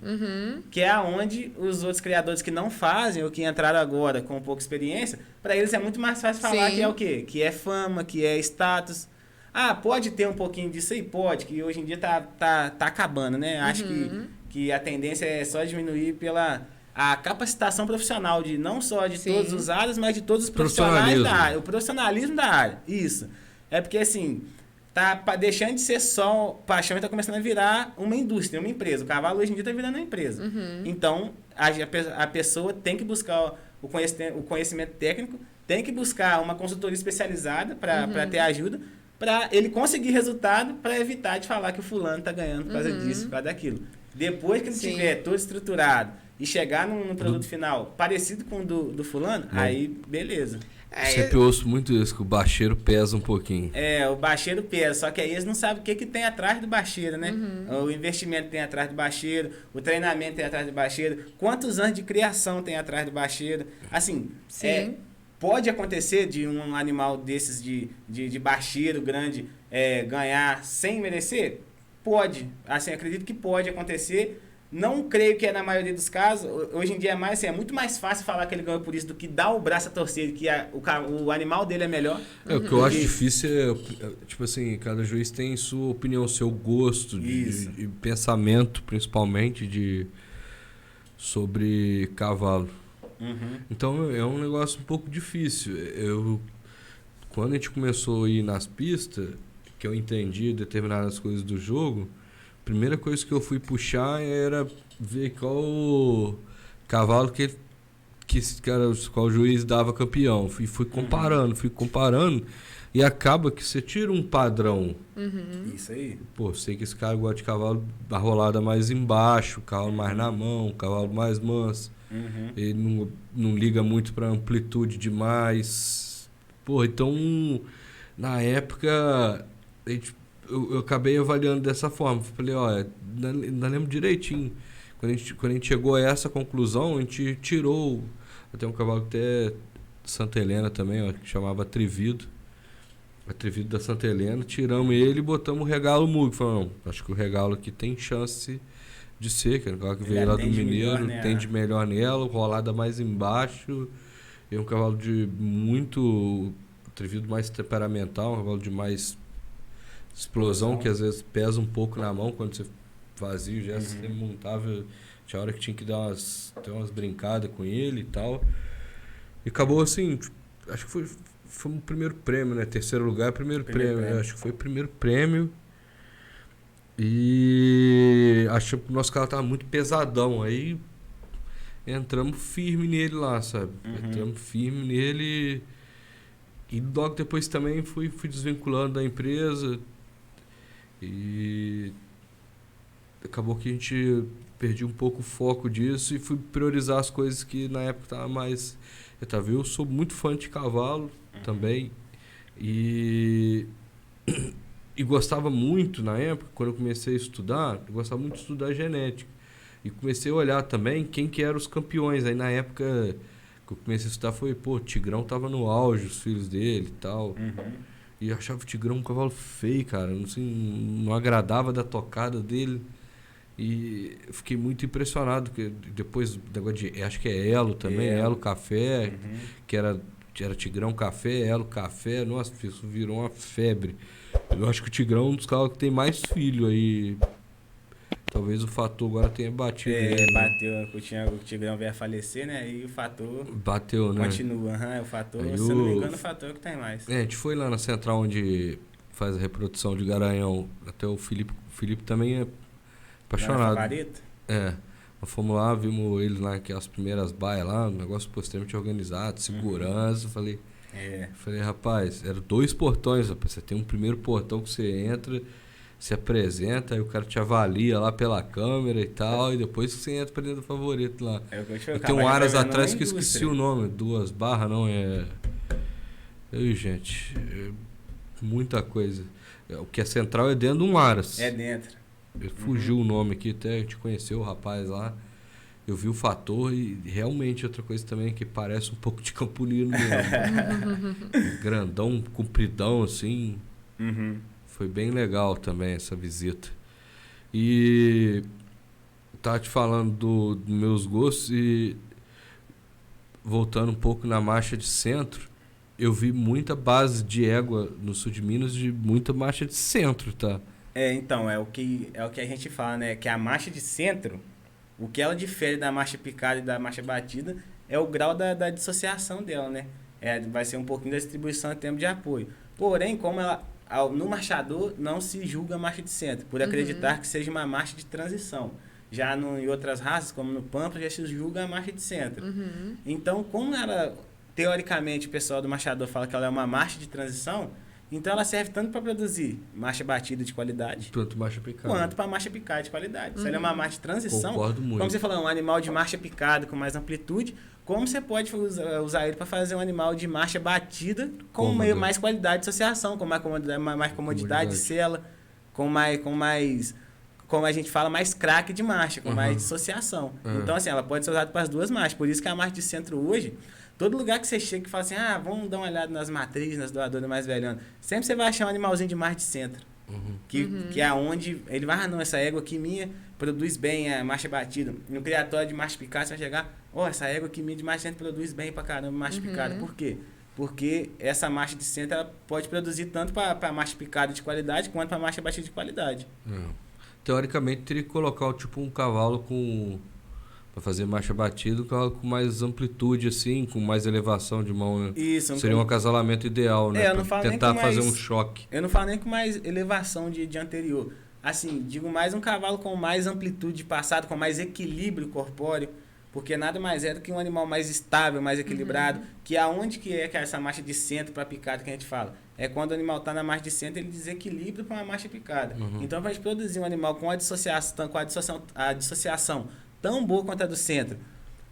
Que é onde os outros criadores que não fazem ou que entraram agora com pouca experiência, para eles é muito mais fácil falar que é o quê? Que é fama, que é status. Pode ter um pouquinho disso aí? Pode, que hoje em dia tá acabando, né? Acho que a tendência é só diminuir pela a capacitação profissional, de não só de todos os áreas, mas de todos os profissionais da área. O profissionalismo da área, isso. É porque, assim, tá deixando de ser só paixão e tá começando a virar uma indústria, uma empresa. O cavalo hoje em dia tá virando uma empresa. Então, a pessoa tem que buscar o conhecimento técnico, tem que buscar uma consultoria especializada para ter ajuda, para ele conseguir resultado, para evitar de falar que o fulano tá ganhando por causa disso, por causa daquilo. Depois que ele tiver todo estruturado e chegar num produto final parecido com o do fulano, aí beleza. Sempre ouço muito isso, que o bacheiro pesa um pouquinho. O bacheiro pesa, só que aí eles não sabem o que tem atrás do bacheiro, né? O investimento tem atrás do bacheiro, o treinamento tem atrás do bacheiro, quantos anos de criação tem atrás do bacheiro. Assim, pode acontecer de um animal desses de bacheiro grande ganhar sem merecer? Pode. Assim, acredito que pode acontecer. Não creio que é na maioria dos casos. Hoje em dia é muito mais fácil falar que ele ganhou por isso do que dar o braço a torcer, que o animal dele é melhor. O que eu acho difícil tipo assim, cada juiz tem sua opinião, seu gosto, de pensamento, principalmente, sobre cavalo. Então é um negócio um pouco difícil. Quando a gente começou a ir nas pistas, que eu entendi determinadas coisas do jogo, a primeira coisa que eu fui puxar era ver qual cavalo qual juiz dava campeão. Fui comparando, e acaba que você tira um padrão. Isso aí. Pô, sei que esse cara gosta de cavalo da rolada mais embaixo, cavalo mais na mão, cavalo mais manso. Ele não liga muito para amplitude demais. Pô, então, na época, eu acabei avaliando dessa forma. Falei, ainda lembro direitinho. Quando a gente chegou a essa conclusão, a gente tirou até um cavalo até Santa Helena também, que chamava Atrevido. Atrevido da Santa Helena. Tiramos ele e botamos o Regalo Mug. Falamos, acho que o Regalo aqui tem chance de ser, que é um cavalo que veio lá do Mineiro, tende melhor nela, rolada mais embaixo. É um cavalo de muito atrevido, mais temperamental, um cavalo de mais explosão, que às vezes pesa um pouco na mão quando você fazia, já você montava, tinha hora que tinha que dar umas brincadas com ele e tal. E acabou assim, acho que foi o primeiro prêmio, né? Terceiro lugar, primeiro prêmio. Acho que foi o primeiro prêmio. E acho que o nosso carro tava muito pesadão. Aí entramos firme nele lá, sabe? Entramos firme nele. E logo depois também fui desvinculando da empresa. E acabou que a gente perdi um pouco o foco disso e fui priorizar as coisas que na época tava mais... Eu sou muito fã de cavalo também. E gostava muito, na época, quando eu comecei a estudar, eu gostava muito de estudar genética. E comecei a olhar também quem que eram os campeões. Aí na época que eu comecei a estudar foi, o Tigrão tava no auge, os filhos dele e tal. E eu achava o Tigrão um cavalo feio, cara. Não agradava da tocada dele. E eu fiquei muito impressionado, porque depois, negócio acho que é Elo também, Elo Café, que era era Tigrão Café, Elo Café, nossa, isso virou uma febre. Eu acho que o Tigrão é um dos carros que tem mais filho aí. Talvez o Fator agora tenha batido. Bateu, o Tigrão veio a falecer, né? E o Fator bateu, né? Continua, o Fator, aí se eu não me engano, o Fator é o que tem mais. A gente foi lá na central onde faz a reprodução de Garanhão. Até o Felipe também é apaixonado. Nós fomos lá, vimos eles lá, aquelas primeiras baias lá, um negócio extremamente organizado, segurança. Falei, rapaz, eram 2 portões, rapaz. Você tem um primeiro portão que você entra, se apresenta, aí o cara te avalia lá pela câmera e tal, e depois que você entra pra dentro do favorito lá. Tem um Aras atrás que eu esqueci o nome, 2 barras, não é... Aí, gente, muita coisa. O que é central é dentro de um Aras. É dentro. Fugiu o nome aqui, até a gente conheceu o rapaz lá. Eu vi o Fator e realmente outra coisa também que parece um pouco de Campolino mesmo. Grandão, compridão, assim. Foi bem legal também essa visita. E tava te falando dos meus gostos e voltando um pouco na marcha de centro, eu vi muita base de égua no sul de Minas, de muita marcha de centro, tá? Então, é o que a gente fala, né? Que a marcha de centro, o que ela difere da marcha picada e da marcha batida é o grau da dissociação dela, né? Vai ser um pouquinho da distribuição em termos de apoio. Porém, como ela... No marchador não se julga a marcha de centro, por acreditar que seja uma marcha de transição. Já em outras raças, como no Pampa, já se julga a marcha de centro. Então, como ela, teoricamente, o pessoal do marchador fala que ela é uma marcha de transição, então ela serve tanto para produzir marcha batida de qualidade, quanto marcha picada, quanto para marcha picada de qualidade. Se ela é uma marcha de transição, concordo muito. Como você falou, um animal de marcha picada com mais amplitude, como você pode usar ele para fazer um animal de marcha batida com mais qualidade de associação, com mais comodidade de sela, com mais, como a gente fala, mais craque de marcha, com mais dissociação. Então, assim, ela pode ser usada para as 2 marchas. Por isso que a marcha de centro hoje, todo lugar que você chega e fala assim, vamos dar uma olhada nas matrizes, nas doadoras mais velhonas, sempre você vai achar um animalzinho de marcha de centro. Que é onde ele vai, não, essa égua aqui minha produz bem a marcha batida. No criatório de marcha picada, você vai chegar, essa égua aqui minha de marcha de centro produz bem pra caramba marcha picada. Por quê? Porque essa marcha de centro ela pode produzir tanto para marcha picada de qualidade quanto para marcha batida de qualidade. Teoricamente, teria que colocar um cavalo para fazer marcha batida, um cavalo com mais amplitude, assim, com mais elevação de mão. Né? Isso. Seria um acasalamento ideal, né? Eu não falo tentar nem fazer mais, um choque. Eu não falo nem com mais elevação de anterior. Assim, digo mais um cavalo com mais amplitude de passado, com mais equilíbrio corpóreo, porque nada mais é do que um animal mais estável, mais equilibrado, que aonde que é essa marcha de centro para picada que a gente fala? É quando o animal está na marcha de centro, ele desequilibra para uma marcha picada. Então, para a gente produzir um animal com a dissociação tão boa quanto a do centro,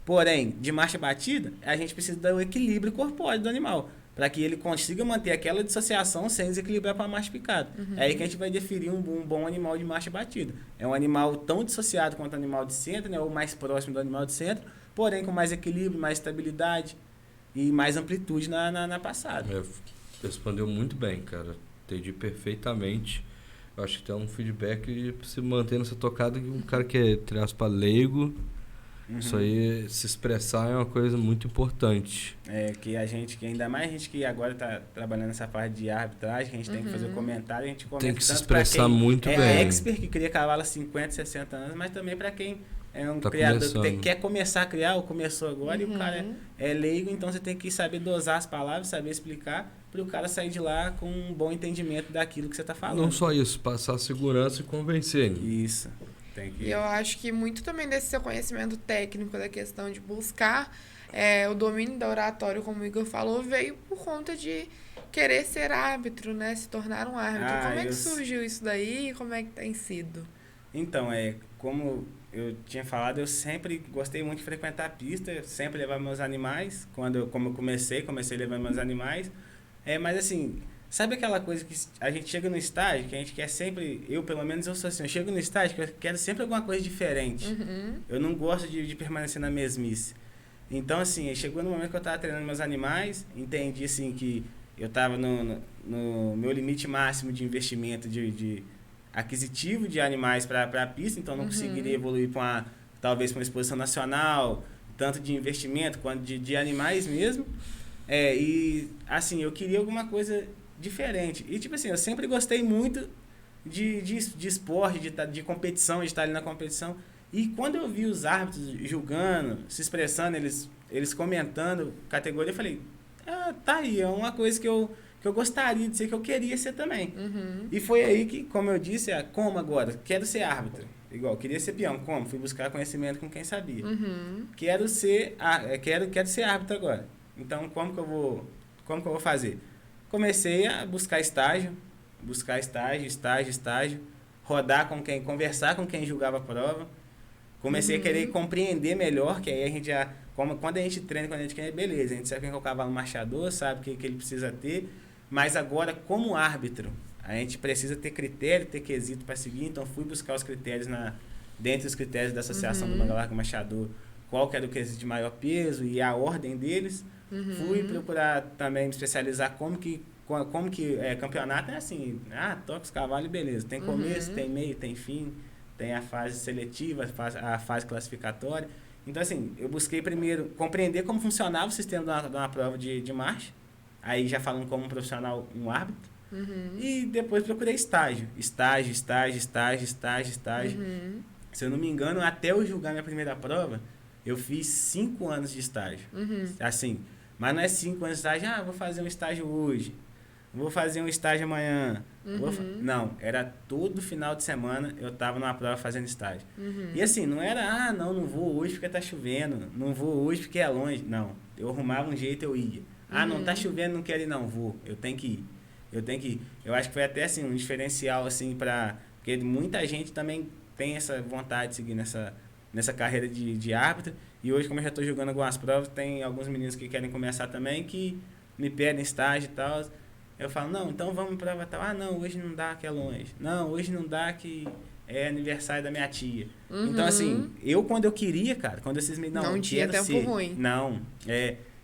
porém, de marcha batida, a gente precisa do equilíbrio corpóreo do animal, para que ele consiga manter aquela dissociação sem desequilibrar para a marcha picada. É aí que a gente vai definir um bom animal de marcha batida. É um animal tão dissociado quanto o animal de centro, né, ou mais próximo do animal de centro, porém com mais equilíbrio, mais estabilidade e mais amplitude na passada. Respondeu muito bem, cara. Entendi perfeitamente. Eu acho que tem um feedback se manter nessa tocada que um cara que é, entre aspas, leigo, isso aí, se expressar é uma coisa muito importante. Que ainda mais a gente que agora está trabalhando nessa parte de arbitragem, que a gente tem que fazer o comentário, a gente comenta tem que se expressar muito bem. É expert que cria cavalo há 50, 60 anos, mas também para quem é um criador que quer começar a criar, ou começou agora, e o cara é leigo, então você tem que saber dosar as palavras, saber explicar, para o cara sair de lá com um bom entendimento daquilo que você está falando. Não só isso, passar segurança e convencer. Isso. E eu acho que muito também desse seu conhecimento técnico da questão de buscar o domínio da oratória, como o Igor falou, veio por conta de querer ser árbitro, né? Se tornar um árbitro. Como é que surgiu isso daí e como é que tem sido? Então, como eu tinha falado, eu sempre gostei muito de frequentar a pista, sempre levar meus animais. Como eu comecei levando meus animais. Mas assim, sabe aquela coisa que a gente chega no estágio, que a gente quer sempre, pelo menos eu sou assim, eu chego no estágio que eu quero sempre alguma coisa diferente. Eu não gosto de permanecer na mesmice. Então, assim, chegou no momento que eu estava treinando meus animais, entendi, assim, que eu estava no meu limite máximo de investimento de aquisitivo de animais para a pista, então não conseguiria evoluir talvez para uma exposição nacional, tanto de investimento quanto de animais mesmo. E, assim, eu queria alguma coisa diferente. E, tipo assim, eu sempre gostei muito de esporte, de competição, de estar ali na competição. E quando eu vi os árbitros julgando, se expressando, eles comentando categoria, eu falei, tá aí, é uma coisa que eu gostaria de ser, que eu queria ser também. E foi aí que, como eu disse, como agora? Quero ser árbitro. Igual, queria ser peão, como? Fui buscar conhecimento com quem sabia. Quero ser árbitro agora. Então, como que eu vou fazer? Comecei a buscar estágio, rodar com quem, conversar com quem julgava a prova. Comecei a querer compreender melhor, que aí a gente já, quando a gente treina, quando a gente quer, beleza, a gente sabe quem é o cavalo marchador, sabe o que ele precisa ter, mas agora, como árbitro, a gente precisa ter critério, ter quesito para seguir, então fui buscar os critérios dentro dos critérios da Associação do Manga Larga Marchador, qual que era o quesito de maior peso e a ordem deles. Fui procurar também me especializar como que campeonato é assim, toca os cavalos e beleza, tem começo, tem meio, tem fim, tem a fase seletiva, a fase classificatória. Então, assim, eu busquei primeiro compreender como funcionava o sistema de uma prova de marcha, aí já falando como um profissional, um árbitro, e depois procurei estágio. Se eu não me engano, até eu julgar minha primeira prova, eu fiz 5 anos de estágio. Assim, mas não é 5 anos de estágio, vou fazer um estágio hoje, vou fazer um estágio amanhã. Não, era todo final de semana eu estava numa prova fazendo estágio. E assim, não era, não vou hoje porque tá chovendo, não vou hoje porque é longe. Não, eu arrumava um jeito, eu ia. Não tá chovendo, não quero ir, não, vou. Eu tenho que ir. Eu acho que foi até assim, um diferencial, assim, porque muita gente também tem essa vontade de seguir nessa carreira de árbitro. E hoje, como eu já estou jogando algumas provas, tem alguns meninos que querem começar também, que me pedem estágio e tal. Eu falo, não, então vamos para prova tal. Não, hoje não dá, que é longe. Não, hoje não dá, que é aniversário da minha tia. Então, assim, quando eu queria, cara, quando vocês me... Não tinha tempo ruim. Não,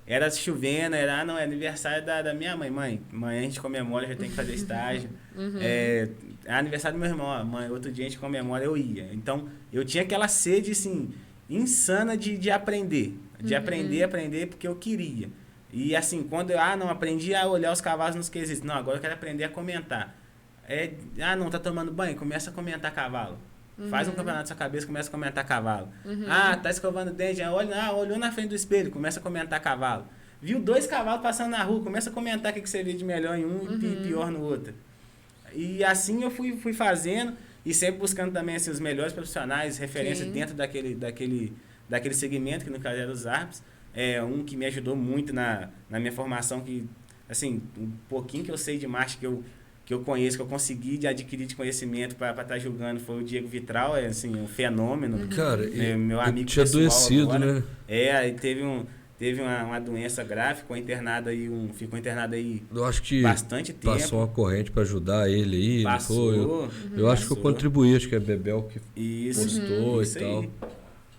era chovendo, é aniversário da minha mãe. Mãe, amanhã a gente comemora, já tem que fazer estágio. É aniversário do meu irmão, mãe, outro dia a gente comemora, eu ia. Então, eu tinha aquela sede, assim, insana de aprender. De aprender, porque eu queria. E assim, quando eu não aprendi a olhar os cavalos nos quesitos. Não, agora eu quero aprender a comentar. Não, tá tomando banho? Começa a comentar cavalo. Faz um campeonato na sua cabeça, começa a comentar cavalo. Tá escovando o dente, olhou na frente do espelho, começa a comentar cavalo. Viu 2 cavalos passando na rua, começa a comentar o que você vê de melhor em um e pior no outro. E assim eu fui fazendo, e sempre buscando também assim, os melhores profissionais, referências dentro daquele segmento, que no caso era os árbitros. Um que me ajudou muito na minha formação, que, assim, um pouquinho que eu sei de marcha, que eu conheço, que eu consegui adquirir de conhecimento para estar julgando, foi o Diego Vitral, assim, um fenômeno. Cara, meu amigo tinha adoecido, agora, né? Aí teve uma doença grave, ficou internado aí eu acho que bastante tempo. Passou uma corrente para ajudar ele aí. Passou. Eu acho que eu contribuí, acho que é Bebel que postou e tal. Aí.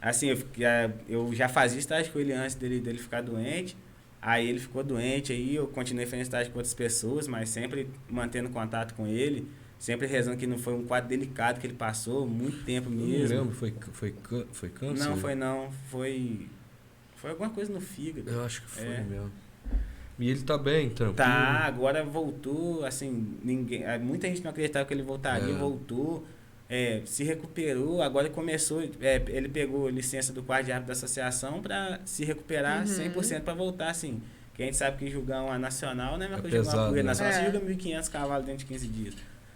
Assim, eu já fazia estágio com ele antes dele ficar doente. Aí ele ficou doente, aí eu continuei fazendo estágio com outras pessoas, mas sempre mantendo contato com ele, sempre rezando que não foi um quadro delicado que ele passou, muito tempo mesmo. Eu não lembro, foi câncer? Não, foi alguma coisa no fígado. Eu acho que foi mesmo. E ele tá bem, tranquilo? Tá, agora voltou, assim, muita gente não acreditava que ele voltaria, voltou. Se recuperou, agora começou, ele pegou licença do quarto de árbitro da associação para se recuperar 100% para voltar, assim. Que a gente sabe que julgar uma nacional, né? Mas jogar uma poeira nacional, você julga 1.500 cavalos dentro de 15 dias.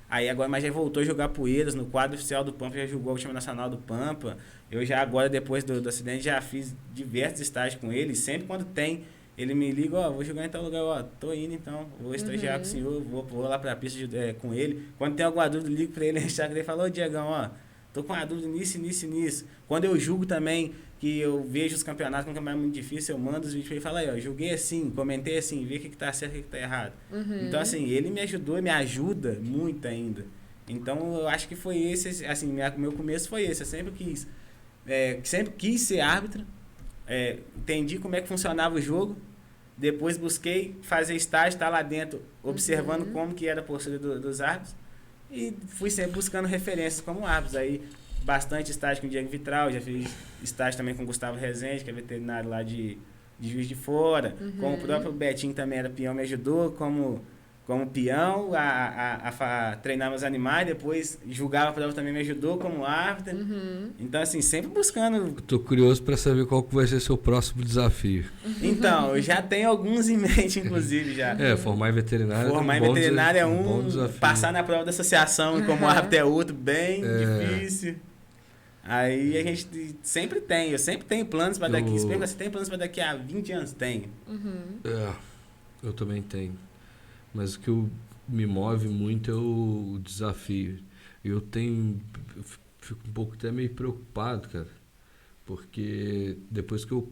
Aí agora, mas já voltou a jogar poeiras no quadro oficial do Pampa, já jogou a última nacional do Pampa. Eu já agora, depois do acidente, já fiz diversos estágios com ele, sempre quando tem, ele me liga, vou jogar em tal lugar, tô indo então, vou estagiar com o senhor, vou lá pra pista com ele. Quando tem alguma dúvida, ligo pra ele, ele fala, Diegão, tô com uma dúvida nisso. Quando eu julgo também, que eu vejo os campeonatos, como é muito difícil, eu mando os vídeos pra ele e falo, aí, julguei assim, comentei assim, vê o que tá certo e o que tá errado. Então, assim, ele me ajudou e me ajuda muito ainda. Então, eu acho que foi esse, assim, meu começo foi esse, eu sempre quis ser árbitro. Entendi como é que funcionava o jogo, depois busquei fazer estágio, estar lá dentro, observando como que era a postura dos árbitros, e fui sempre buscando referências como árbitros. Aí, bastante estágio com o Diego Vitral, já fiz estágio também com o Gustavo Rezende, que é veterinário lá de de Juiz de Fora. Como o próprio Betinho também era peão, me ajudou como peão a treinar meus animais, depois julgava a prova também me ajudou como árbitro. Então, assim, sempre buscando... Tô curioso para saber qual que vai ser seu próximo desafio. Então, eu já tenho alguns em mente, inclusive, já. Formar em veterinária. Formar em veterinária é bom desafio. Passar na prova da associação como árbitro é outro, bem difícil. Aí a gente sempre tem, eu sempre tenho planos para daqui. Você tem planos para daqui a 20 anos? Tenho. Eu também tenho. Mas o que me move muito é o desafio. Eu fico um pouco até meio preocupado, cara. Porque depois que eu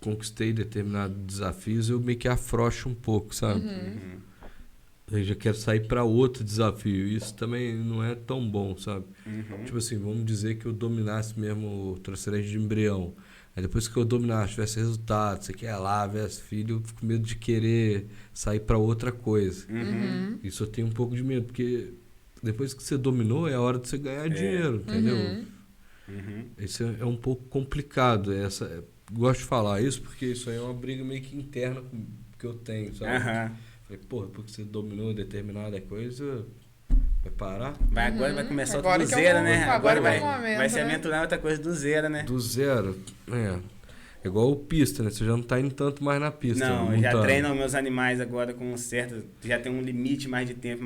conquistei determinados desafios, eu meio que afrouxo um pouco, sabe? Eu já quero sair para outro desafio. Isso também não é tão bom, sabe? Tipo assim, vamos dizer que eu dominasse mesmo transferência de embrião. Aí depois que eu dominasse, tivesse resultado, você quer lá, tivesse filho, eu fico com medo de querer sair para outra coisa. Isso eu tenho um pouco de medo, porque depois que você dominou, é a hora de você ganhar dinheiro, entendeu? Isso é um pouco complicado. Gosto de falar isso, porque isso aí é uma briga meio que interna que eu tenho, sabe? Falei, porra, porque você dominou determinada coisa, vai parar? Agora vai começar agora do zero, né? Agora vai se aventurar outra coisa do zero, né? Do zero, É igual o pista, né? Você já não tá indo tanto mais na pista. Não, eu já treino meus animais agora com certo... Já tem um limite mais de tempo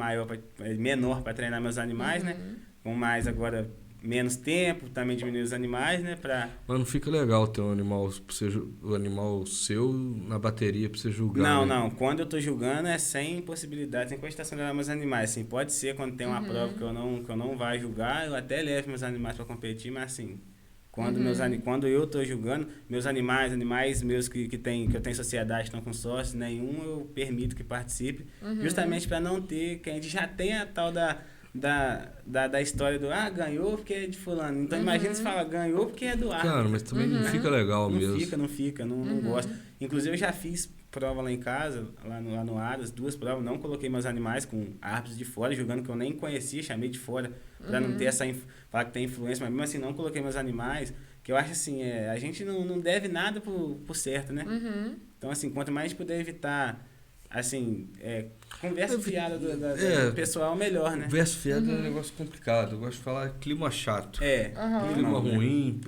menor para treinar meus animais, né? Com mais agora... menos tempo, também diminuir os animais, né? Mas não fica legal ter um animal, o animal seu na bateria pra você julgar. Não. Quando eu tô julgando é sem possibilidade, sem cogitação de levar meus animais. Assim, pode ser quando tem uma prova que eu não vai julgar, eu até levo meus animais para competir, mas assim, quando eu tô julgando, meus animais meus que eu tenho sociedade, estão com sócios, nenhum eu permito que participe, justamente para não ter, que a gente já tem a tal da história do ganhou porque é de fulano. Então imagina se fala ganhou porque é do árbitro. Cara, mas também não fica legal mesmo. Não gosto. Inclusive eu já fiz prova lá em casa, lá no Aras, 2 provas, não coloquei meus animais com árbitros de fora, jogando que eu nem conhecia, chamei de fora, pra não ter falar que tem influência, mas mesmo assim não coloquei meus animais, que eu acho assim, a gente não deve nada por certo, né? Então assim, quanto mais a gente puder evitar, assim, conversa fiada do pessoal, melhor, né? Conversa fiada é um negócio complicado. Eu gosto de falar clima chato. Clima ruim,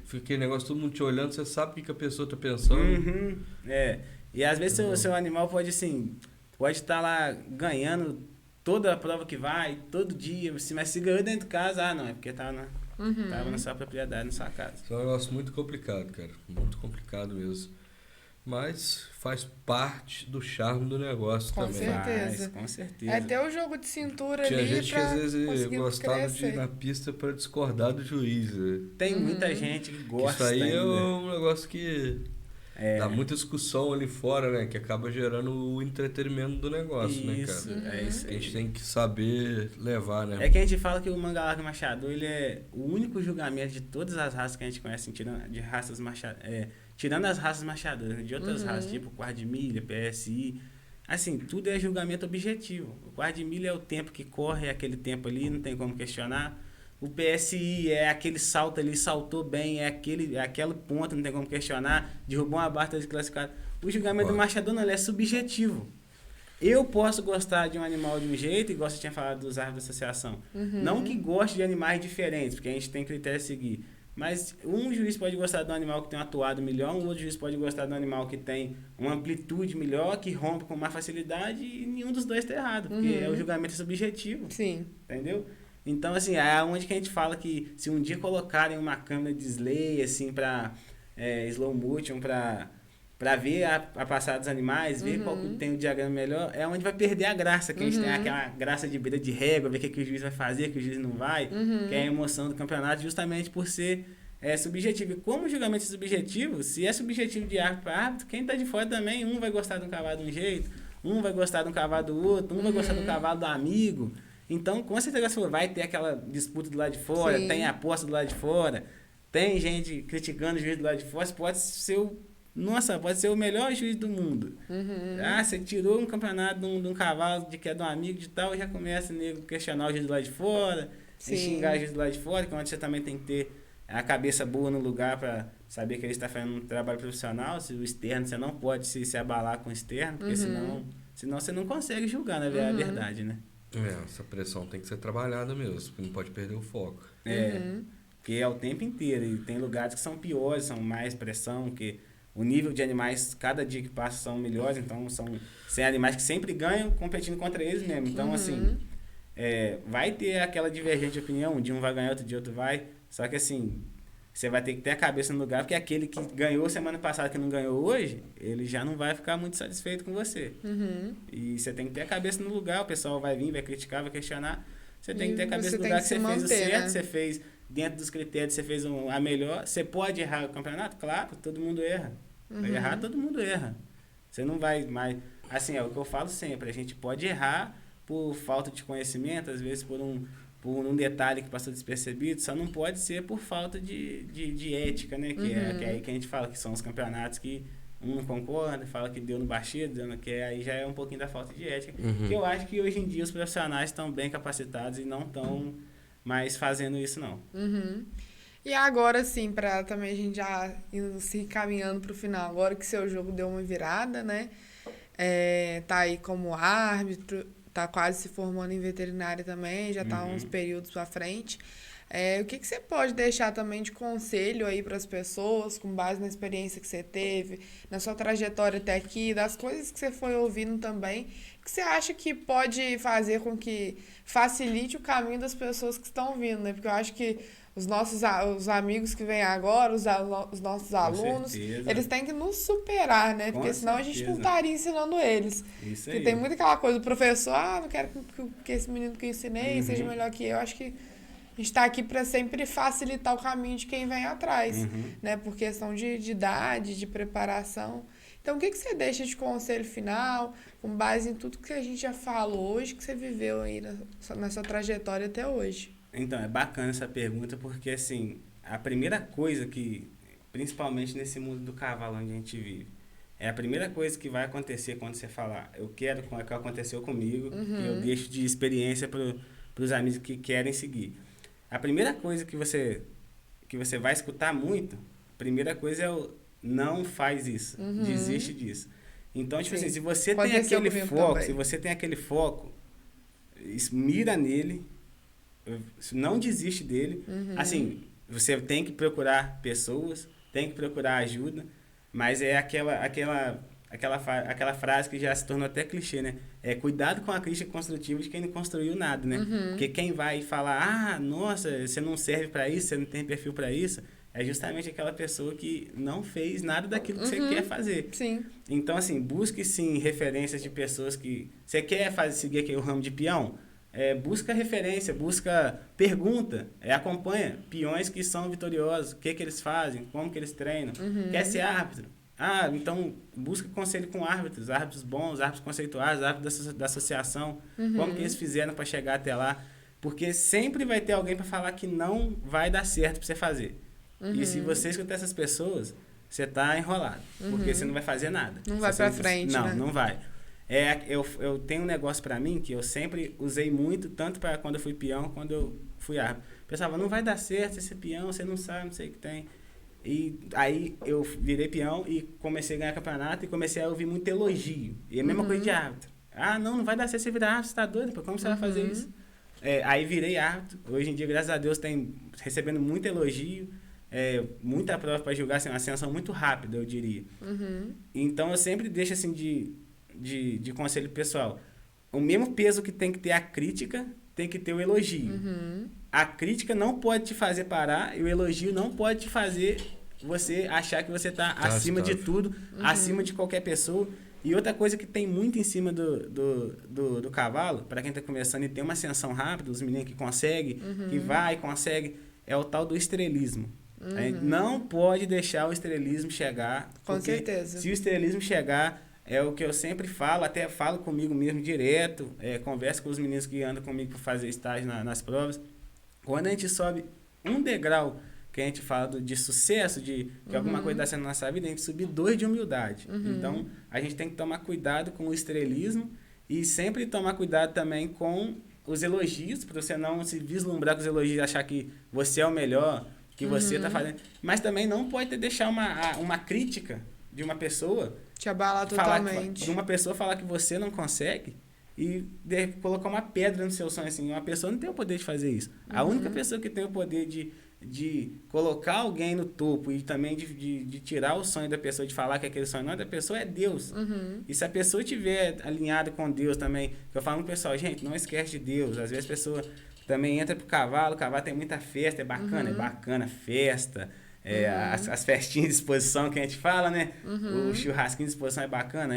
Fica aquele negócio, todo mundo te olhando, você sabe o que a pessoa tá pensando. E às vezes seu animal pode, assim, estar lá ganhando toda a prova que vai, todo dia, assim, mas se ganhou dentro de casa, não, é porque tava na sua propriedade, na sua casa. Isso é um negócio muito complicado, cara. Muito complicado mesmo. Mas faz parte do charme do negócio também. Certeza. Com certeza. É até o jogo de cintura Tinha ali gente que às vezes gostava crescer. de ir na pista para discordar do juiz. Tem muita gente que gosta. Isso aí ainda. é um negócio que dá muita discussão ali fora, né? Que acaba gerando o entretenimento do negócio, né, cara? Isso. A gente tem que saber levar, né? É que a gente fala que o manga larga machador, ele é o único julgamento de todas as raças que a gente conhece, tirando as raças machadoras, de outras raças, tipo quarto de milha, PSI, assim, tudo é julgamento objetivo. O quarto de milha é o tempo que corre, é aquele tempo ali, não tem como questionar. O PSI é aquele salto ali, saltou bem, é aquele ponto, não tem como questionar, derrubou uma barra, tá desclassificado. O julgamento do machador não, ele é subjetivo. Eu posso gostar de um animal de um jeito, igual você tinha falado dos árbitros da associação. Não que goste de animais diferentes, porque a gente tem critério a seguir. Mas um juiz pode gostar de um animal que tem um atuado melhor, um outro juiz pode gostar de um animal que tem uma amplitude melhor, que rompe com mais facilidade, e nenhum dos dois está errado, porque o julgamento é subjetivo. Sim. Entendeu? Então, assim, é onde que a gente fala que se um dia colocarem uma câmera de slay, assim, para slow motion, para ver a passada dos animais, ver qual que tem o diagrama melhor, é onde vai perder a graça, que a gente tem aquela graça de beira de régua, ver o que o juiz vai fazer, que o juiz não vai, que é a emoção do campeonato, justamente por ser subjetivo. E como o julgamento é subjetivo, se é subjetivo de árbitro para árbitro, quem está de fora também, um vai gostar de um cavalo de um jeito, um vai gostar de um cavalo do outro, um vai gostar do cavalo do amigo. Então, com certeza, você vai ter aquela disputa do lado de fora, tem aposta do lado de fora, tem gente criticando o juiz do lado de fora, pode ser o melhor juiz do mundo. Você tirou um campeonato de um cavalo que é de um amigo de tal, e já começa a questionar o juiz do lado de fora, xingar o juiz do lado de fora, que é onde você também tem que ter a cabeça boa no lugar saber que ele está fazendo um trabalho profissional, se o externo, você não pode se abalar com o externo, porque senão você não consegue julgar, na verdade, né? Essa pressão tem que ser trabalhada mesmo, porque não pode perder o foco. Porque é o tempo inteiro, e tem lugares que são piores, são mais pressão, que o nível de animais, cada dia que passa, são melhores, então são animais que sempre ganham competindo contra eles mesmo. Então, assim, vai ter aquela divergente de opinião, um dia um vai ganhar, outro dia outro vai, só que assim, você vai ter que ter a cabeça no lugar, porque aquele que ganhou semana passada que não ganhou hoje, ele já não vai ficar muito satisfeito com você. E você tem que ter a cabeça no lugar, o pessoal vai vir, vai criticar, vai questionar, você tem que ter a cabeça no lugar que você fez o certo, né? Você fez dentro dos critérios, você fez a melhor. Você pode errar o campeonato? Claro, todo mundo erra. Errar, todo mundo erra. Você não vai mais... Assim, é o que eu falo sempre, a gente pode errar por falta de conhecimento, às vezes por um detalhe que passou despercebido, só não pode ser por falta de ética, né? Que é aí que a gente fala que são os campeonatos que um não concorda, fala que deu no baixinho, que aí já é um pouquinho da falta de ética. Que eu acho que hoje em dia os profissionais estão bem capacitados e não estão mais fazendo isso, não. E agora, sim, para também a gente já indo se encaminhando para o final, agora que seu jogo deu uma virada, né? Tá aí como árbitro, tá quase se formando em veterinária também, já tá uns períodos para frente. O que você pode deixar também de conselho aí para as pessoas, com base na experiência que você teve, na sua trajetória até aqui, das coisas que você foi ouvindo também, que você acha que pode fazer com que facilite o caminho das pessoas que estão vindo, né? Porque eu acho que os amigos que vêm agora, os nossos alunos, eles têm que nos superar, né? Porque senão a gente não estaria ensinando eles. Isso porque aí. tem muita aquela coisa do professor, não quero que esse menino que eu ensinei seja melhor que eu. Acho que a gente está aqui para sempre facilitar o caminho de quem vem atrás, né? Por questão de idade, de preparação. Então, o que você deixa de conselho final, com base em tudo que a gente já falou hoje, que você viveu aí na sua trajetória até hoje? Então, é bacana essa pergunta, porque, assim, a primeira coisa que, principalmente nesse mundo do cavalo onde a gente vive, é a primeira coisa que vai acontecer quando você falar, eu quero que aconteceu comigo, e eu deixo de experiência para os amigos que querem seguir. A primeira coisa que você vai escutar muito, a primeira coisa é o não faz isso, desiste disso. Então, tipo assim, se você tem aquele foco, mira nele, não desiste dele. Assim, você tem que procurar pessoas, tem que procurar ajuda, mas é aquela frase que já se tornou até clichê, né? Cuidado com a crítica construtiva de quem não construiu nada, né? Porque quem vai falar, nossa, você não serve para isso, você não tem perfil para isso, é justamente aquela pessoa que não fez nada daquilo que você quer fazer. Sim. Então, assim, busque sim referências de pessoas que... Você quer seguir aqui o ramo de peão? Busca referência, pergunta, acompanha peões que são vitoriosos, o que eles fazem, como que eles treinam. Quer ser árbitro? Então busca conselho com árbitros bons, árbitros conceituados, árbitros da associação, como que eles fizeram para chegar até lá. Porque sempre vai ter alguém para falar que não vai dar certo para você fazer. E se você escutar essas pessoas, você está enrolado, porque você não vai fazer nada. Não vai para frente, não, né? Não vai. Eu tenho um negócio para mim que eu sempre usei muito, tanto para quando eu fui peão, quando eu fui árbitro. Pensava, não vai dar certo esse peão, você não sabe, não sei o que tem. E aí eu virei peão e comecei a ganhar campeonato e comecei a ouvir muito elogio. E a mesma coisa de árbitro. Não vai dar certo você virar árbitro, você tá doido? Como você vai fazer isso? Aí virei árbitro. Hoje em dia, graças a Deus, tem recebendo muito elogio, muita prova para julgar, assim, uma ascensão muito rápida, eu diria. Então eu sempre deixo assim de conselho pessoal. O mesmo peso que tem que ter a crítica, tem que ter o elogio. A crítica não pode te fazer parar e o elogio não pode te fazer você achar que você está acima de tudo, acima de qualquer pessoa. E outra coisa que tem muito em cima do cavalo, para quem está começando e tem uma ascensão rápida, os meninos que conseguem, que vai e consegue, é o tal do estrelismo. A gente não pode deixar o estrelismo chegar. Com certeza. Se o estrelismo chegar, é o que eu sempre falo, até falo comigo mesmo direto, converso com os meninos que andam comigo para fazer estágio nas provas. Quando a gente sobe um degrau, que a gente fala de sucesso, de que alguma coisa está sendo na nossa vida, a gente subir 2 de humildade. Então, a gente tem que tomar cuidado com o estrelismo e sempre tomar cuidado também com os elogios, para você não se vislumbrar com os elogios e achar que você é o melhor, que você tá fazendo. Mas também não pode deixar uma crítica de uma pessoa... Te abalar totalmente. De uma pessoa falar que você não consegue e colocar uma pedra no seu sonho, assim. Uma pessoa não tem o poder de fazer isso. A única pessoa que tem o poder de colocar alguém no topo e também de tirar o sonho da pessoa, de falar que aquele sonho não é da pessoa, é Deus. E se a pessoa estiver alinhada com Deus também, que eu falo pro pessoal, gente, não esquece de Deus. Às vezes a pessoa também entra pro cavalo, o cavalo tem muita festa, é bacana, festa. As festinhas de exposição que a gente fala, né? O churrasquinho de exposição é bacana,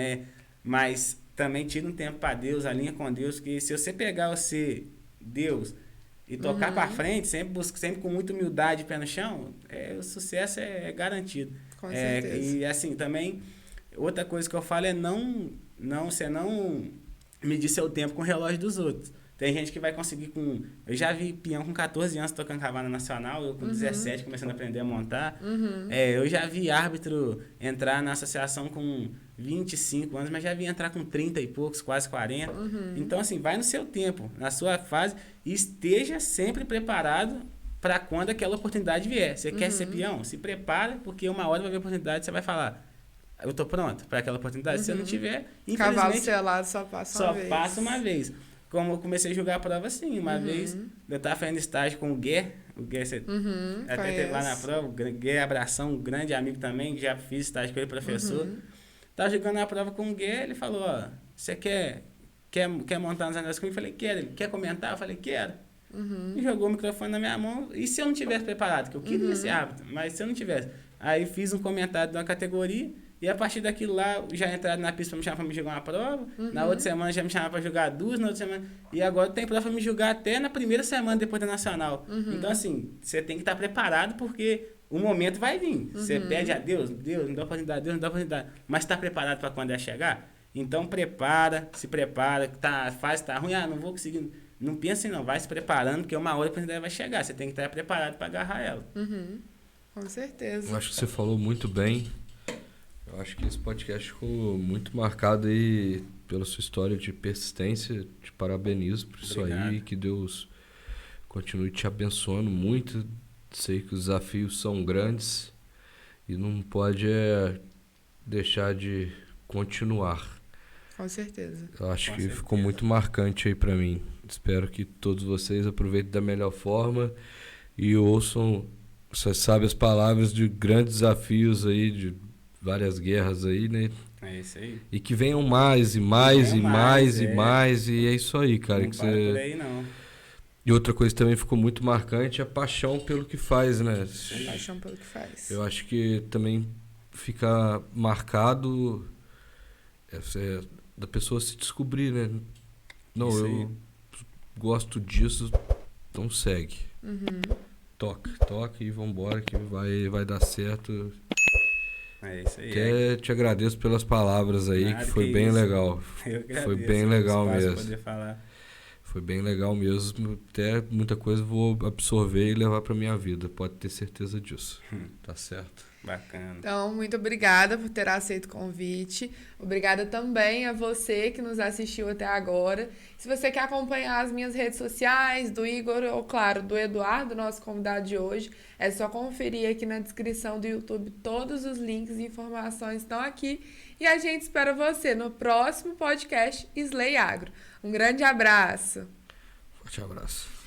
mas também tira um tempo para Deus, alinha com Deus, que se você pegar Deus e tocar para frente, sempre com muita humildade, pé no chão, o sucesso é garantido. Com certeza. E assim, também, outra coisa que eu falo é você não medir seu tempo com o relógio dos outros. Tem gente que vai conseguir eu já vi peão com 14 anos tocando cavalo nacional, eu com 17 começando a aprender a montar. Eu já vi árbitro entrar na associação com 25 anos, mas já vi entrar com 30 e poucos, quase 40. Então, assim, vai no seu tempo, na sua fase, e esteja sempre preparado para quando aquela oportunidade vier. Você quer ser peão? Se prepara, porque uma hora vai vir a oportunidade, você vai falar, eu tô pronto para aquela oportunidade. Se você não tiver, infelizmente... Cavalo selado só passa uma vez. Como eu comecei a jogar a prova assim, uma vez eu tava fazendo estágio com o Gué, você até teve lá na prova, o Gué Abração, um grande amigo também, que já fiz estágio com ele, professor. Tava jogando a prova com o Gué, ele falou, você quer montar uns negócios comigo? Eu falei, quero. Ele quer comentar? Eu falei, quero. E jogou o microfone na minha mão, e se eu não tivesse preparado, que eu queria ser árbitro, mas se eu não tivesse, aí fiz um comentário de uma categoria, e a partir daquilo lá, já entraram na pista para me chamar para me jogar uma prova. Na outra semana já me chamaram para jogar duas, na outra semana. E agora tem prova para me jogar até na primeira semana depois da Nacional. Então, assim, você tem que estar preparado porque o momento vai vir. Você pede a Deus, me dá oportunidade. Mas está preparado para quando ela chegar? Então, se prepara. A fase tá ruim, não vou conseguir. Não pense não, vai se preparando, porque uma hora a oportunidade vai chegar. Você tem que estar preparado para agarrar ela. Com certeza. Eu acho que você falou muito bem. Eu acho que esse podcast ficou muito marcado aí pela sua história de persistência. Te parabenizo por isso. Obrigado. Aí. Que Deus continue te abençoando muito. Sei que os desafios são grandes e não pode deixar de continuar. Com certeza. Eu acho que ficou muito marcante aí pra mim. Espero que todos vocês aproveitem da melhor forma e ouçam, você sabe, as palavras de grandes desafios aí, de várias guerras aí, né? É isso aí. E que venham mais e mais e mais e mais, e é isso aí, cara. Não que para por aí, não. E outra coisa que também ficou muito marcante é a paixão pelo que faz, né? A paixão pelo que faz. Eu acho que também fica marcado da pessoa se descobrir, né? Não, eu gosto disso, então segue. Toca e vambora que vai dar certo. É isso aí. Até te agradeço pelas palavras aí, que foi bem legal. Eu agradeço, foi bem legal mesmo. Poder falar. Foi bem legal mesmo. Até muita coisa eu vou absorver e levar pra minha vida. Pode ter certeza disso. Tá certo. Bacana. Então, muito obrigada por ter aceito o convite. Obrigada também a você que nos assistiu até agora. Se você quer acompanhar as minhas redes sociais, do Igor ou, claro, do Eduardo, nosso convidado de hoje, é só conferir aqui na descrição do YouTube. Todos os links e informações estão aqui. E a gente espera você no próximo podcast Slay Agro. Um grande abraço. Forte abraço.